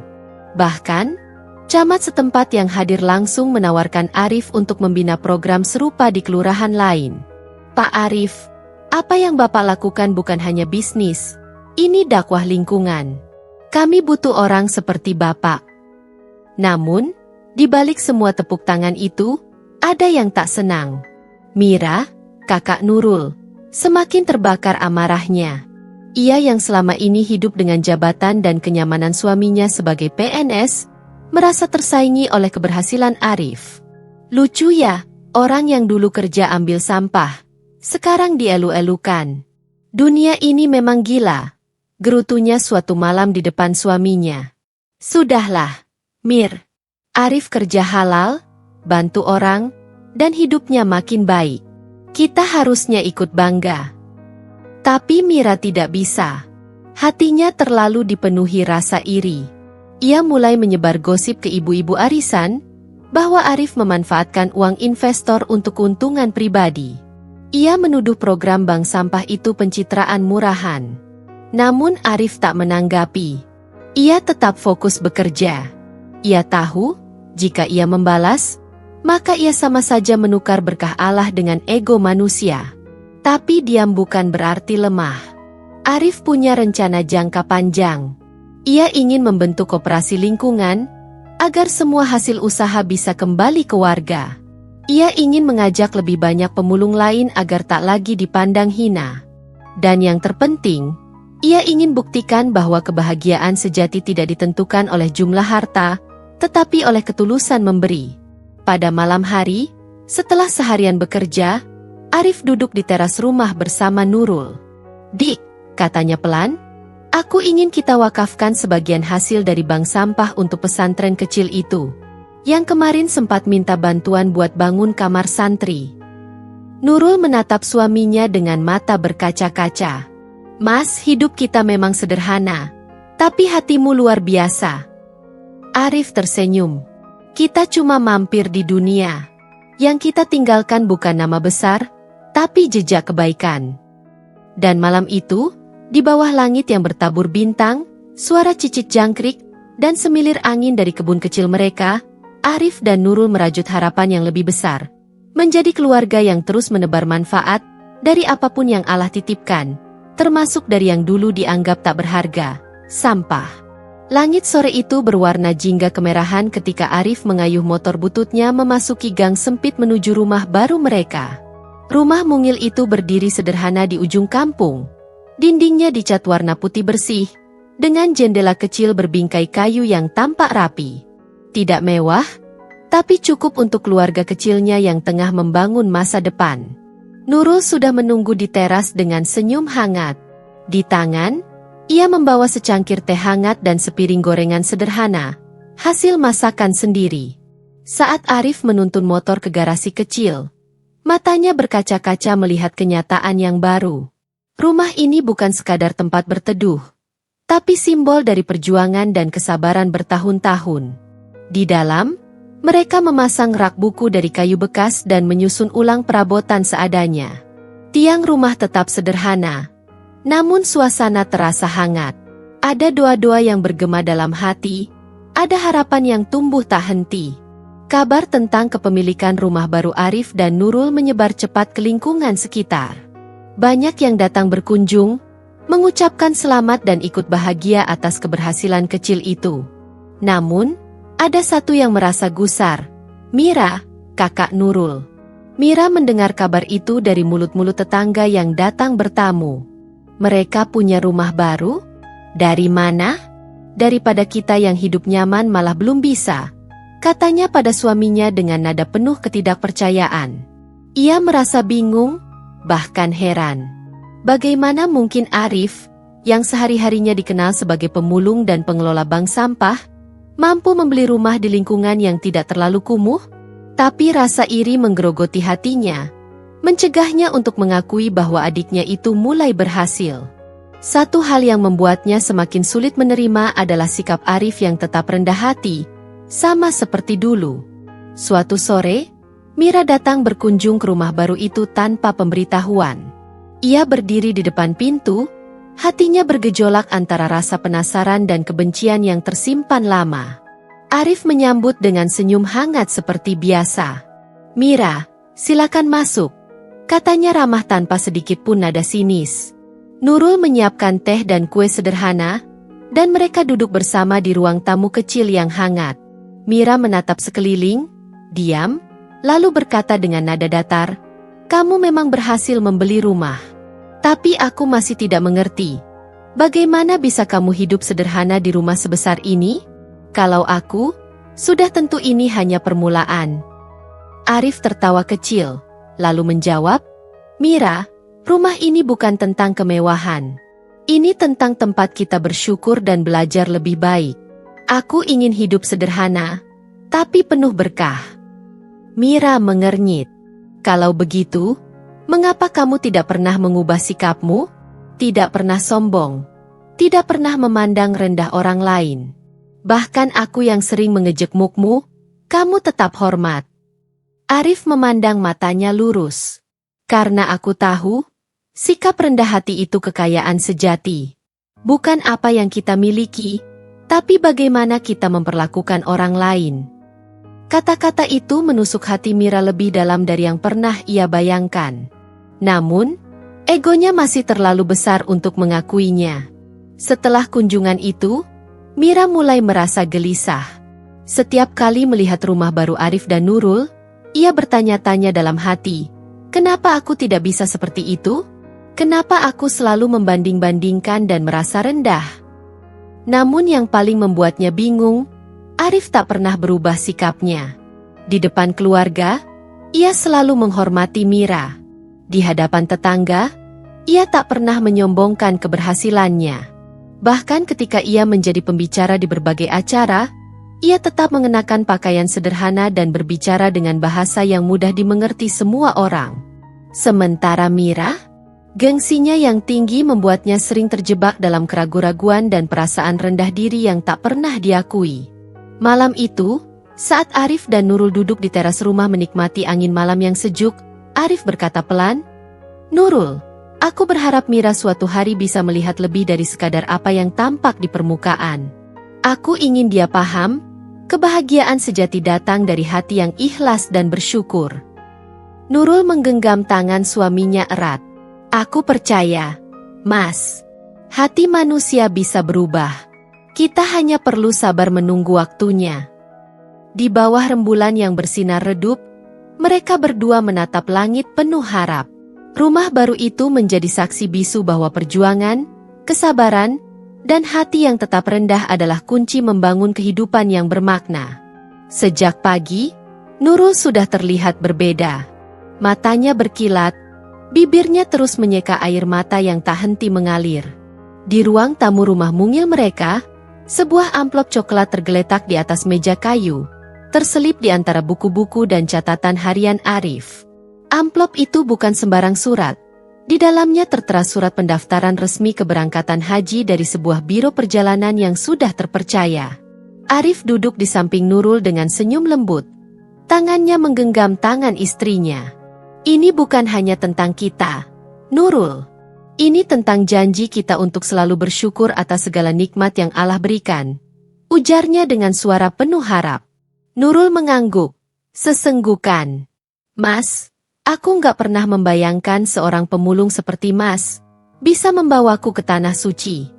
Bahkan, camat setempat yang hadir langsung menawarkan Arif untuk membina program serupa di kelurahan lain. Pak Arif, apa yang Bapak lakukan bukan hanya bisnis, ini dakwah lingkungan. Kami butuh orang seperti Bapak. Namun, di balik semua tepuk tangan itu, ada yang tak senang. Mira, kakak Nurul, semakin terbakar amarahnya. Ia yang selama ini hidup dengan jabatan dan kenyamanan suaminya sebagai PNS, merasa tersaingi oleh keberhasilan Arif. Lucu ya, orang yang dulu kerja ambil sampah, sekarang dielu-elukan. Dunia ini memang gila, gerutunya suatu malam di depan suaminya. Sudahlah, Mir. Arif kerja halal, bantu orang, dan hidupnya makin baik. Kita harusnya ikut bangga. Tapi Mira tidak bisa. Hatinya terlalu dipenuhi rasa iri. Ia mulai menyebar gosip ke ibu-ibu arisan, bahwa Arif memanfaatkan uang investor untuk keuntungan pribadi. Ia menuduh program bank sampah itu pencitraan murahan. Namun Arif tak menanggapi. Ia tetap fokus bekerja. Ia tahu, jika ia membalas, maka ia sama saja menukar berkah Allah dengan ego manusia. Tapi diam bukan berarti lemah. Arif punya rencana jangka panjang. Ia ingin membentuk koperasi lingkungan, agar semua hasil usaha bisa kembali ke warga. Ia ingin mengajak lebih banyak pemulung lain agar tak lagi dipandang hina. Dan yang terpenting, ia ingin buktikan bahwa kebahagiaan sejati tidak ditentukan oleh jumlah harta, tetapi oleh ketulusan memberi. Pada malam hari, setelah seharian bekerja, Arif duduk di teras rumah bersama Nurul. "Dik," katanya pelan, "aku ingin kita wakafkan sebagian hasil dari bank sampah untuk pesantren kecil itu, yang kemarin sempat minta bantuan buat bangun kamar santri." Nurul menatap suaminya dengan mata berkaca-kaca. "Mas, hidup kita memang sederhana, tapi hatimu luar biasa." Arif tersenyum. "Kita cuma mampir di dunia. Yang kita tinggalkan bukan nama besar, tapi jejak kebaikan." Dan malam itu, di bawah langit yang bertabur bintang, suara cicit jangkrik, dan semilir angin dari kebun kecil mereka, Arif dan Nurul merajut harapan yang lebih besar. Menjadi keluarga yang terus menebar manfaat, dari apapun yang Allah titipkan, termasuk dari yang dulu dianggap tak berharga, sampah. Langit sore itu berwarna jingga kemerahan ketika Arif mengayuh motor bututnya memasuki gang sempit menuju rumah baru mereka. Rumah mungil itu berdiri sederhana di ujung kampung. Dindingnya dicat warna putih bersih, dengan jendela kecil berbingkai kayu yang tampak rapi. Tidak mewah, tapi cukup untuk keluarga kecilnya yang tengah membangun masa depan. Nurul sudah menunggu di teras dengan senyum hangat. Di tangan, ia membawa secangkir teh hangat dan sepiring gorengan sederhana, hasil masakan sendiri. Saat Arif menuntun motor ke garasi kecil, matanya berkaca-kaca melihat kenyataan yang baru. Rumah ini bukan sekadar tempat berteduh, tapi simbol dari perjuangan dan kesabaran bertahun-tahun. Di dalam, mereka memasang rak buku dari kayu bekas dan menyusun ulang perabotan seadanya. Tiang rumah tetap sederhana, namun suasana terasa hangat. Ada doa-doa yang bergema dalam hati, ada harapan yang tumbuh tak henti. Kabar tentang kepemilikan rumah baru Arif dan Nurul menyebar cepat ke lingkungan sekitar. Banyak yang datang berkunjung, mengucapkan selamat dan ikut bahagia atas keberhasilan kecil itu. Namun, ada satu yang merasa gusar, Mira, kakak Nurul. Mira mendengar kabar itu dari mulut-mulut tetangga yang datang bertamu. "Mereka punya rumah baru? Dari mana? Daripada kita yang hidup nyaman malah belum bisa," katanya pada suaminya dengan nada penuh ketidakpercayaan. Ia merasa bingung, bahkan heran. Bagaimana mungkin Arif, yang sehari-harinya dikenal sebagai pemulung dan pengelola bank sampah, mampu membeli rumah di lingkungan yang tidak terlalu kumuh? Tapi rasa iri menggerogoti hatinya. mencegahnya untuk mengakui bahwa adiknya itu mulai berhasil. Satu hal yang membuatnya semakin sulit menerima adalah sikap Arif yang tetap rendah hati, sama seperti dulu. Suatu sore, Mira datang berkunjung ke rumah baru itu tanpa pemberitahuan. Ia berdiri di depan pintu, hatinya bergejolak antara rasa penasaran dan kebencian yang tersimpan lama. Arif menyambut dengan senyum hangat seperti biasa. "Mira, silakan masuk," katanya ramah tanpa sedikit pun nada sinis. Nurul menyiapkan teh dan kue sederhana, dan mereka duduk bersama di ruang tamu kecil yang hangat. Mira menatap sekeliling, diam, lalu berkata dengan nada datar, "Kamu memang berhasil membeli rumah. Tapi aku masih tidak mengerti. Bagaimana bisa kamu hidup sederhana di rumah sebesar ini? Kalau aku, sudah tentu ini hanya permulaan." Arif tertawa kecil, lalu menjawab, "Mira, rumah ini bukan tentang kemewahan. Ini tentang tempat kita bersyukur dan belajar lebih baik. Aku ingin hidup sederhana, tapi penuh berkah." Mira mengernyit. "Kalau begitu, mengapa kamu tidak pernah mengubah sikapmu? Tidak pernah sombong, tidak pernah memandang rendah orang lain. Bahkan aku yang sering mengejekmukmu, kamu tetap hormat." Arif memandang matanya lurus. "Karena aku tahu, sikap rendah hati itu kekayaan sejati. Bukan apa yang kita miliki, tapi bagaimana kita memperlakukan orang lain." Kata-kata itu menusuk hati Mira lebih dalam dari yang pernah ia bayangkan. Namun, egonya masih terlalu besar untuk mengakuinya. Setelah kunjungan itu, Mira mulai merasa gelisah. Setiap kali melihat rumah baru Arif dan Nurul, ia bertanya-tanya dalam hati, "Kenapa aku tidak bisa seperti itu? Kenapa aku selalu membanding-bandingkan dan merasa rendah?" Namun yang paling membuatnya bingung, Arif tak pernah berubah sikapnya. Di depan keluarga, ia selalu menghormati Mira. Di hadapan tetangga, ia tak pernah menyombongkan keberhasilannya. Bahkan ketika ia menjadi pembicara di berbagai acara, ia tetap mengenakan pakaian sederhana dan berbicara dengan bahasa yang mudah dimengerti semua orang. Sementara Mira, gengsinya yang tinggi membuatnya sering terjebak dalam keraguan-raguan dan perasaan rendah diri yang tak pernah diakui. Malam itu, saat Arif dan Nurul duduk di teras rumah menikmati angin malam yang sejuk, Arif berkata pelan, "Nurul, aku berharap Mira suatu hari bisa melihat lebih dari sekadar apa yang tampak di permukaan. Aku ingin dia paham, kebahagiaan sejati datang dari hati yang ikhlas dan bersyukur." Nurul menggenggam tangan suaminya erat. "Aku percaya, Mas. Hati manusia bisa berubah. Kita hanya perlu sabar menunggu waktunya." Di bawah rembulan yang bersinar redup, mereka berdua menatap langit penuh harap. Rumah baru itu menjadi saksi bisu bahwa perjuangan, kesabaran, dan hati yang tetap rendah adalah kunci membangun kehidupan yang bermakna. Sejak pagi, Nurul sudah terlihat berbeda. Matanya berkilat, bibirnya terus menyeka air mata yang tak henti mengalir. Di ruang tamu rumah mungil mereka, sebuah amplop coklat tergeletak di atas meja kayu, terselip di antara buku-buku dan catatan harian Arif. Amplop itu bukan sembarang surat. Di dalamnya tertera surat pendaftaran resmi keberangkatan haji dari sebuah biro perjalanan yang sudah terpercaya. Arif duduk di samping Nurul dengan senyum lembut. Tangannya menggenggam tangan istrinya. "Ini bukan hanya tentang kita, Nurul. Ini tentang janji kita untuk selalu bersyukur atas segala nikmat yang Allah berikan," ujarnya dengan suara penuh harap. Nurul mengangguk, sesenggukan. "Mas, aku nggak pernah membayangkan seorang pemulung seperti Mas bisa membawaku ke tanah suci.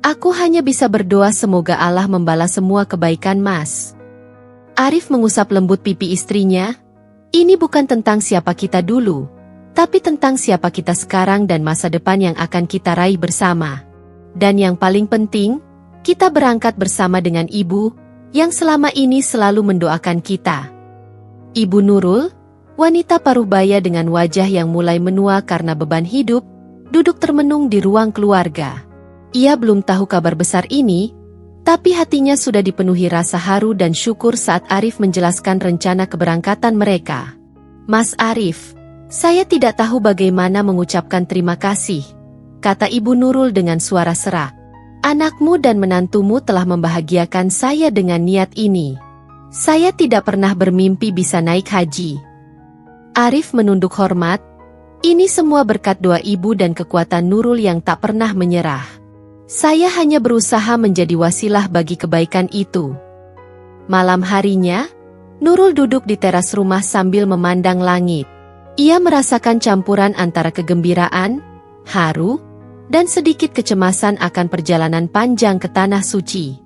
Aku hanya bisa berdoa semoga Allah membalas semua kebaikan Mas." Arif mengusap lembut pipi istrinya. "Ini bukan tentang siapa kita dulu, tapi tentang siapa kita sekarang dan masa depan yang akan kita raih bersama. Dan yang paling penting, kita berangkat bersama dengan Ibu, yang selama ini selalu mendoakan kita." Ibu Nurul, wanita paruh-baya dengan wajah yang mulai menua karena beban hidup, duduk termenung di ruang keluarga. Ia belum tahu kabar besar ini, tapi hatinya sudah dipenuhi rasa haru dan syukur saat Arif menjelaskan rencana keberangkatan mereka. "Mas Arif, Saya tidak tahu bagaimana mengucapkan terima kasih, kata Ibu Nurul dengan suara serak. Anakmu dan menantumu telah membahagiakan saya dengan niat ini. Saya tidak pernah bermimpi bisa naik haji. Arif menunduk hormat. Ini semua berkat doa ibu dan kekuatan Nurul yang tak pernah menyerah. Saya hanya berusaha menjadi wasilah bagi kebaikan itu. Malam harinya, Nurul duduk di teras rumah sambil memandang langit. Ia merasakan campuran antara kegembiraan, haru, dan sedikit kecemasan akan perjalanan panjang ke Tanah Suci.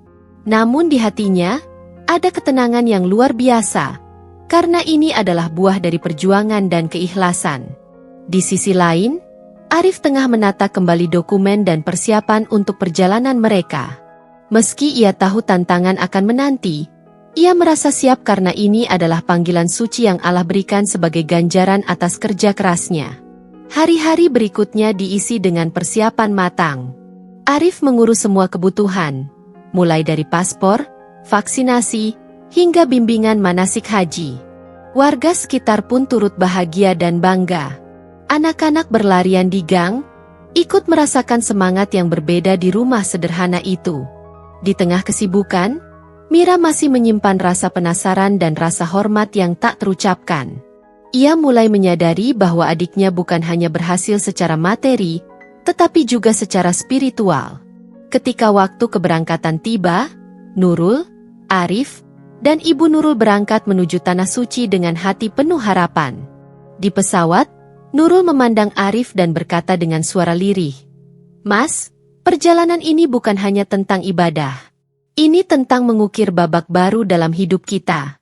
Namun di hatinya, ada ketenangan yang luar biasa, karena ini adalah buah dari perjuangan dan keikhlasan. Di sisi lain, Arif tengah menata kembali dokumen dan persiapan untuk perjalanan mereka. Meski ia tahu tantangan akan menanti, ia merasa siap karena ini adalah panggilan suci yang Allah berikan sebagai ganjaran atas kerja kerasnya. Hari-hari berikutnya diisi dengan persiapan matang. Arif mengurus semua kebutuhan, mulai dari paspor, vaksinasi, hingga bimbingan manasik haji. Warga sekitar pun turut bahagia dan bangga. Anak-anak berlarian di gang, ikut merasakan semangat yang berbeda di rumah sederhana itu. Di tengah kesibukan, Mira masih menyimpan rasa penasaran dan rasa hormat yang tak terucapkan. Ia mulai menyadari bahwa adiknya bukan hanya berhasil secara materi, tetapi juga secara spiritual. Ketika waktu keberangkatan tiba, Nurul, Arif, dan Ibu Nurul berangkat menuju Tanah Suci dengan hati penuh harapan. Di pesawat, Nurul memandang Arif dan berkata dengan suara lirih, "Mas, perjalanan ini bukan hanya tentang ibadah. Ini tentang mengukir babak baru dalam hidup kita."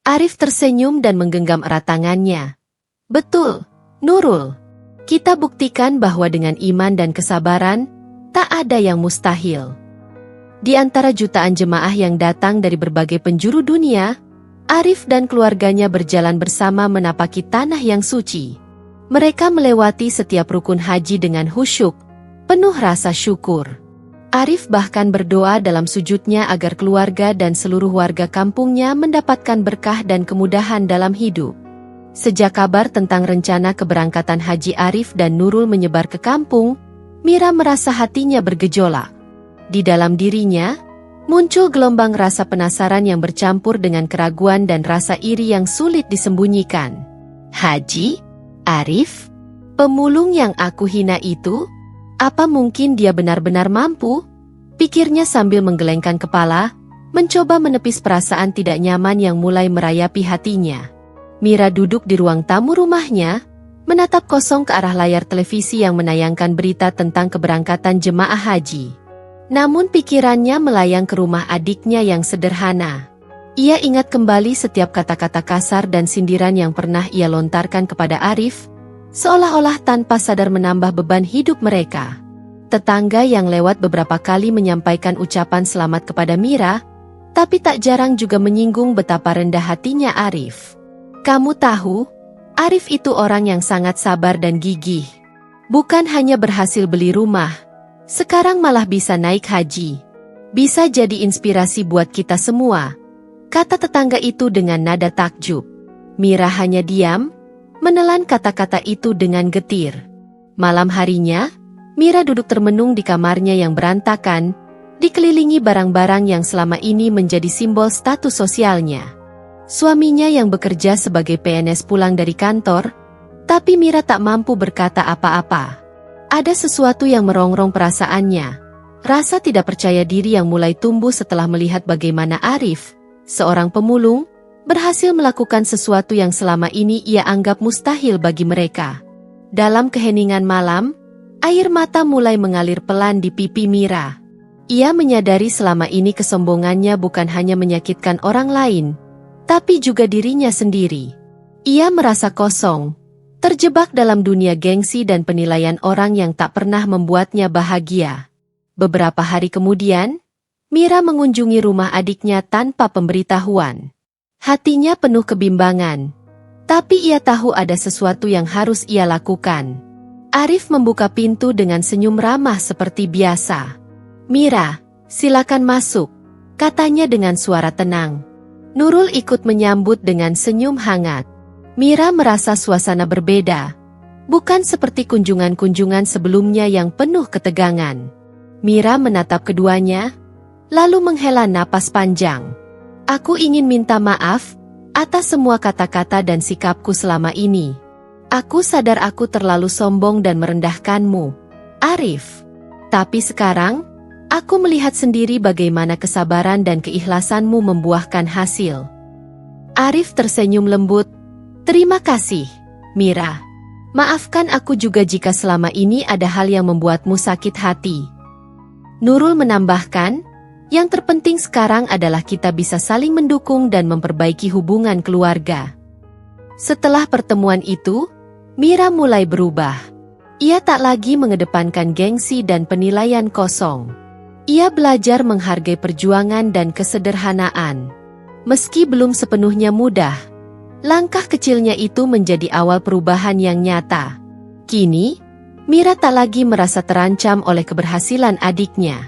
Arif tersenyum dan menggenggam erat tangannya. "Betul, Nurul. Kita buktikan bahwa dengan iman dan kesabaran, tak ada yang mustahil." Di antara jutaan jemaah yang datang dari berbagai penjuru dunia, Arif dan keluarganya berjalan bersama menapaki tanah yang suci. Mereka melewati setiap rukun haji dengan khusyuk, penuh rasa syukur. Arif bahkan berdoa dalam sujudnya agar keluarga dan seluruh warga kampungnya mendapatkan berkah dan kemudahan dalam hidup. Sejak kabar tentang rencana keberangkatan Haji Arif dan Nurul menyebar ke kampung, Mira merasa hatinya bergejolak. Di dalam dirinya, muncul gelombang rasa penasaran yang bercampur dengan keraguan dan rasa iri yang sulit disembunyikan. Haji Arif? Pemulung yang aku hina itu? Apa mungkin dia benar-benar mampu? Pikirnya sambil menggelengkan kepala, mencoba menepis perasaan tidak nyaman yang mulai merayapi hatinya. Mira duduk di ruang tamu rumahnya, menatap kosong ke arah layar televisi yang menayangkan berita tentang keberangkatan jemaah haji. Namun pikirannya melayang ke rumah adiknya yang sederhana. Ia ingat kembali setiap kata-kata kasar dan sindiran yang pernah ia lontarkan kepada Arif, seolah-olah tanpa sadar menambah beban hidup mereka. Tetangga yang lewat beberapa kali menyampaikan ucapan selamat kepada Mira, tapi tak jarang juga menyinggung betapa rendah hatinya Arif. "Kamu tahu, Arif itu orang yang sangat sabar dan gigih. Bukan hanya berhasil beli rumah, sekarang malah bisa naik haji. Bisa jadi inspirasi buat kita semua," kata tetangga itu dengan nada takjub. Mira hanya diam, menelan kata-kata itu dengan getir. Malam harinya, Mira duduk termenung di kamarnya yang berantakan, dikelilingi barang-barang yang selama ini menjadi simbol status sosialnya. Suaminya yang bekerja sebagai PNS pulang dari kantor, tapi Mira tak mampu berkata apa-apa. Ada sesuatu yang merongrong perasaannya, rasa tidak percaya diri yang mulai tumbuh setelah melihat bagaimana Arif, seorang pemulung, berhasil melakukan sesuatu yang selama ini ia anggap mustahil bagi mereka. Dalam keheningan malam, air mata mulai mengalir pelan di pipi Mira. Ia menyadari selama ini kesombongannya bukan hanya menyakitkan orang lain, tapi juga dirinya sendiri. Ia merasa kosong, terjebak dalam dunia gengsi dan penilaian orang yang tak pernah membuatnya bahagia. Beberapa hari kemudian, Mira mengunjungi rumah adiknya tanpa pemberitahuan. Hatinya penuh kebimbangan, tapi ia tahu ada sesuatu yang harus ia lakukan. Arif membuka pintu dengan senyum ramah seperti biasa. "Mira, silakan masuk," katanya dengan suara tenang. Nurul ikut menyambut dengan senyum hangat. Mira merasa suasana berbeda. Bukan seperti kunjungan-kunjungan sebelumnya yang penuh ketegangan. Mira menatap keduanya, lalu menghela napas panjang. Aku ingin minta maaf atas semua kata-kata dan sikapku selama ini. Aku sadar aku terlalu sombong dan merendahkanmu, Arif. Tapi sekarang, aku melihat sendiri bagaimana kesabaran dan keikhlasanmu membuahkan hasil. Arif tersenyum lembut. Terima kasih, Mira. Maafkan aku juga jika selama ini ada hal yang membuatmu sakit hati. Nurul menambahkan, yang terpenting sekarang adalah kita bisa saling mendukung dan memperbaiki hubungan keluarga. Setelah pertemuan itu, Mira mulai berubah. Ia tak lagi mengedepankan gengsi dan penilaian kosong. Ia belajar menghargai perjuangan dan kesederhanaan. Meski belum sepenuhnya mudah, langkah kecilnya itu menjadi awal perubahan yang nyata. Kini, Mira tak lagi merasa terancam oleh keberhasilan adiknya.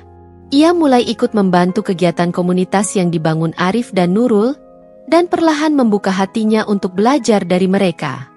Ia mulai ikut membantu kegiatan komunitas yang dibangun Arif dan Nurul, dan perlahan membuka hatinya untuk belajar dari mereka.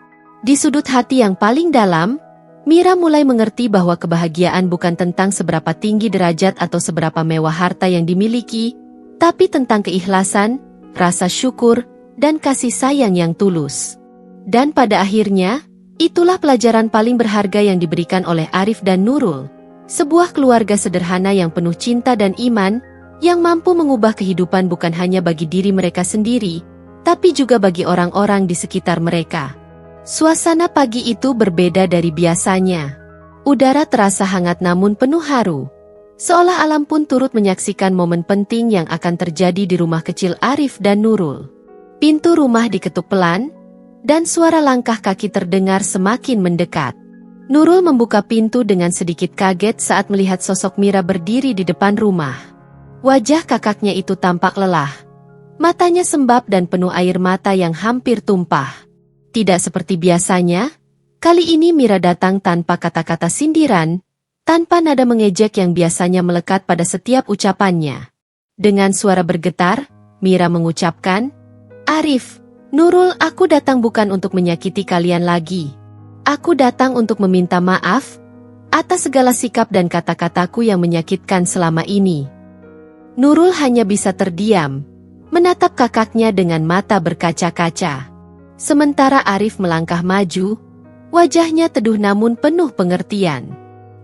Di sudut hati yang paling dalam, Mira mulai mengerti bahwa kebahagiaan bukan tentang seberapa tinggi derajat atau seberapa mewah harta yang dimiliki, tapi tentang keikhlasan, rasa syukur, dan kasih sayang yang tulus. Dan pada akhirnya, itulah pelajaran paling berharga yang diberikan oleh Arif dan Nurul. Sebuah keluarga sederhana yang penuh cinta dan iman, yang mampu mengubah kehidupan bukan hanya bagi diri mereka sendiri, tapi juga bagi orang-orang di sekitar mereka. Suasana pagi itu berbeda dari biasanya. Udara terasa hangat namun penuh haru. Seolah alam pun turut menyaksikan momen penting yang akan terjadi di rumah kecil Arif dan Nurul. Pintu rumah diketuk pelan, dan suara langkah kaki terdengar semakin mendekat. Nurul membuka pintu dengan sedikit kaget saat melihat sosok Mira berdiri di depan rumah. Wajah kakaknya itu tampak lelah. Matanya sembab dan penuh air mata yang hampir tumpah. Tidak seperti biasanya, kali ini Mira datang tanpa kata-kata sindiran, tanpa nada mengejek yang biasanya melekat pada setiap ucapannya. Dengan suara bergetar, Mira mengucapkan, "Arif, Nurul, aku datang bukan untuk menyakiti kalian lagi. Aku datang untuk meminta maaf atas segala sikap dan kata-kataku yang menyakitkan selama ini." Nurul hanya bisa terdiam, menatap kakaknya dengan mata berkaca-kaca. Sementara Arif melangkah maju, wajahnya teduh namun penuh pengertian.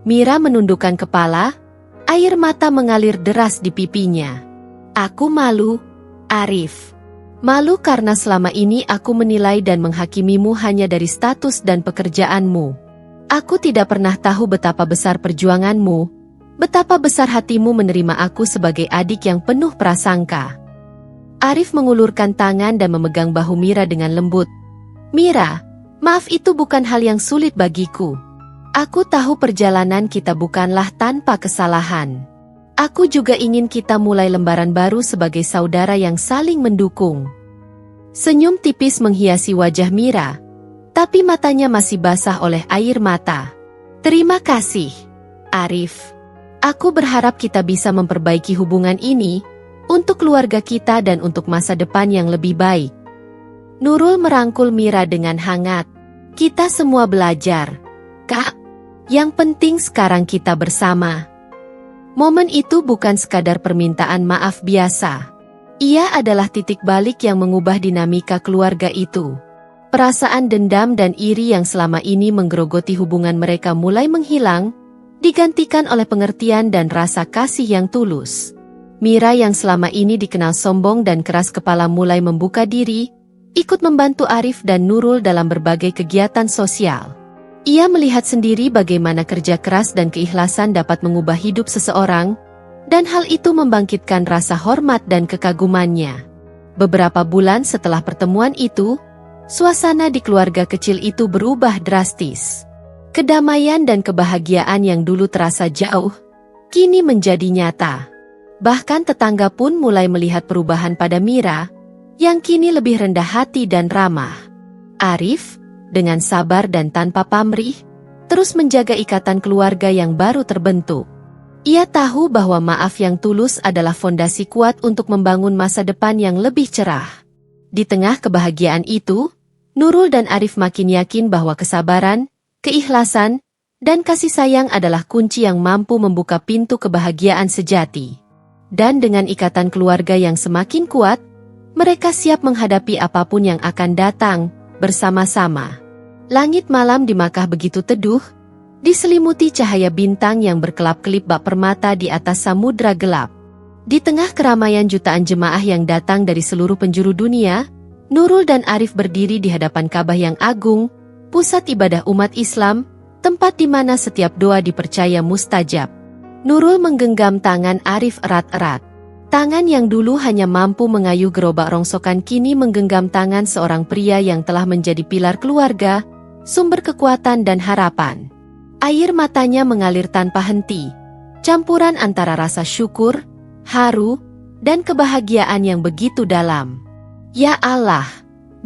Mira menundukkan kepala, air mata mengalir deras di pipinya. "Aku malu, Arif. Malu karena selama ini aku menilai dan menghakimimu hanya dari status dan pekerjaanmu. Aku tidak pernah tahu betapa besar perjuanganmu, betapa besar hatimu menerima aku sebagai adik yang penuh prasangka." Arif mengulurkan tangan dan memegang bahu Mira dengan lembut. "Mira, maaf itu bukan hal yang sulit bagiku. Aku tahu perjalanan kita bukanlah tanpa kesalahan. Aku juga ingin kita mulai lembaran baru sebagai saudara yang saling mendukung." Senyum tipis menghiasi wajah Mira, tapi matanya masih basah oleh air mata. "Terima kasih, Arif. Aku berharap kita bisa memperbaiki hubungan ini, untuk keluarga kita dan untuk masa depan yang lebih baik." Nurul merangkul Mira dengan hangat. "Kita semua belajar, Kak. Yang penting sekarang kita bersama." Momen itu bukan sekadar permintaan maaf biasa. Ia adalah titik balik yang mengubah dinamika keluarga itu. Perasaan dendam dan iri yang selama ini menggerogoti hubungan mereka mulai menghilang, digantikan oleh pengertian dan rasa kasih yang tulus. Mira yang selama ini dikenal sombong dan keras kepala mulai membuka diri, ikut membantu Arif dan Nurul dalam berbagai kegiatan sosial. Ia melihat sendiri bagaimana kerja keras dan keikhlasan dapat mengubah hidup seseorang, dan hal itu membangkitkan rasa hormat dan kekagumannya. Beberapa bulan setelah pertemuan itu, suasana di keluarga kecil itu berubah drastis. Kedamaian dan kebahagiaan yang dulu terasa jauh, kini menjadi nyata. Bahkan tetangga pun mulai melihat perubahan pada Mira, yang kini lebih rendah hati dan ramah. Arif, dengan sabar dan tanpa pamrih, terus menjaga ikatan keluarga yang baru terbentuk. Ia tahu bahwa maaf yang tulus adalah fondasi kuat untuk membangun masa depan yang lebih cerah. Di tengah kebahagiaan itu, Nurul dan Arif makin yakin bahwa kesabaran, keikhlasan, dan kasih sayang adalah kunci yang mampu membuka pintu kebahagiaan sejati. Dan dengan ikatan keluarga yang semakin kuat, mereka siap menghadapi apapun yang akan datang, bersama-sama. Langit malam di Makkah begitu teduh, diselimuti cahaya bintang yang berkelap-kelip bak permata di atas samudra gelap. Di tengah keramaian jutaan jemaah yang datang dari seluruh penjuru dunia, Nurul dan Arif berdiri di hadapan Ka'bah yang agung, pusat ibadah umat Islam, tempat di mana setiap doa dipercaya mustajab. Nurul menggenggam tangan Arif erat-erat. Tangan yang dulu hanya mampu mengayuh gerobak rongsokan kini menggenggam tangan seorang pria yang telah menjadi pilar keluarga, sumber kekuatan dan harapan. Air matanya mengalir tanpa henti, campuran antara rasa syukur, haru, dan kebahagiaan yang begitu dalam. "Ya Allah,"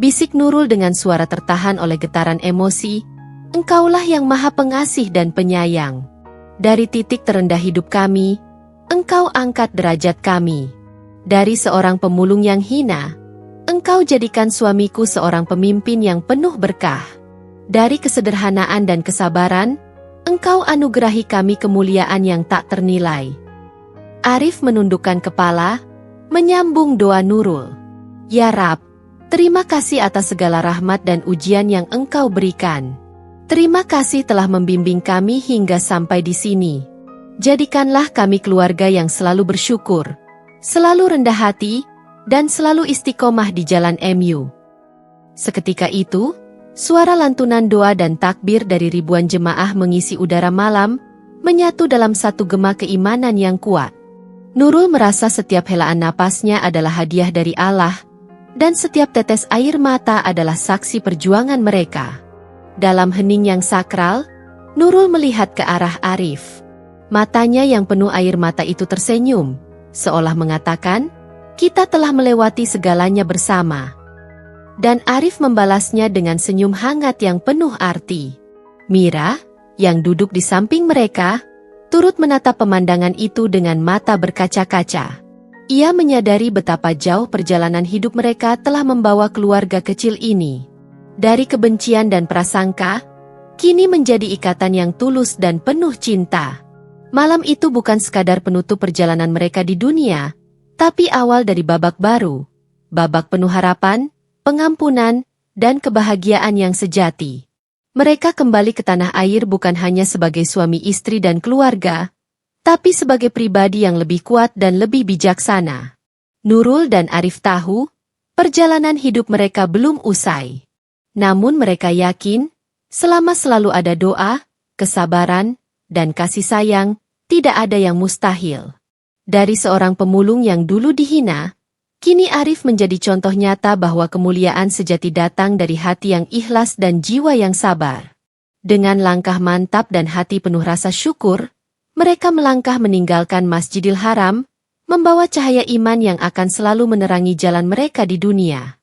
bisik Nurul dengan suara tertahan oleh getaran emosi, "Engkaulah yang Maha Pengasih dan Penyayang. Dari titik terendah hidup kami, Engkau angkat derajat kami. Dari seorang pemulung yang hina, Engkau jadikan suamiku seorang pemimpin yang penuh berkah. Dari kesederhanaan dan kesabaran, Engkau anugerahi kami kemuliaan yang tak ternilai." Arif menundukkan kepala, menyambung doa Nurul. "Ya Rab, terima kasih atas segala rahmat dan ujian yang Engkau berikan. Terima kasih telah membimbing kami hingga sampai di sini. Jadikanlah kami keluarga yang selalu bersyukur, selalu rendah hati, dan selalu istiqomah di jalan MU." Seketika itu, suara lantunan doa dan takbir dari ribuan jemaah mengisi udara malam, menyatu dalam satu gema keimanan yang kuat. Nurul merasa setiap helaan napasnya adalah hadiah dari Allah, dan setiap tetes air mata adalah saksi perjuangan mereka. Dalam hening yang sakral, Nurul melihat ke arah Arif. Matanya yang penuh air mata itu tersenyum, seolah mengatakan, "Kita telah melewati segalanya bersama." Dan Arif membalasnya dengan senyum hangat yang penuh arti. Mira, yang duduk di samping mereka, turut menatap pemandangan itu dengan mata berkaca-kaca. Ia menyadari betapa jauh perjalanan hidup mereka telah membawa keluarga kecil ini. Dari kebencian dan prasangka, kini menjadi ikatan yang tulus dan penuh cinta. Malam itu bukan sekadar penutup perjalanan mereka di dunia, tapi awal dari babak baru, babak penuh harapan, pengampunan, dan kebahagiaan yang sejati. Mereka kembali ke tanah air bukan hanya sebagai suami istri dan keluarga, tapi sebagai pribadi yang lebih kuat dan lebih bijaksana. Nurul dan Arif tahu, perjalanan hidup mereka belum usai. Namun mereka yakin, selama selalu ada doa, kesabaran, dan kasih sayang, tidak ada yang mustahil. Dari seorang pemulung yang dulu dihina, kini Arif menjadi contoh nyata bahwa kemuliaan sejati datang dari hati yang ikhlas dan jiwa yang sabar. Dengan langkah mantap dan hati penuh rasa syukur, mereka melangkah meninggalkan Masjidil Haram, membawa cahaya iman yang akan selalu menerangi jalan mereka di dunia.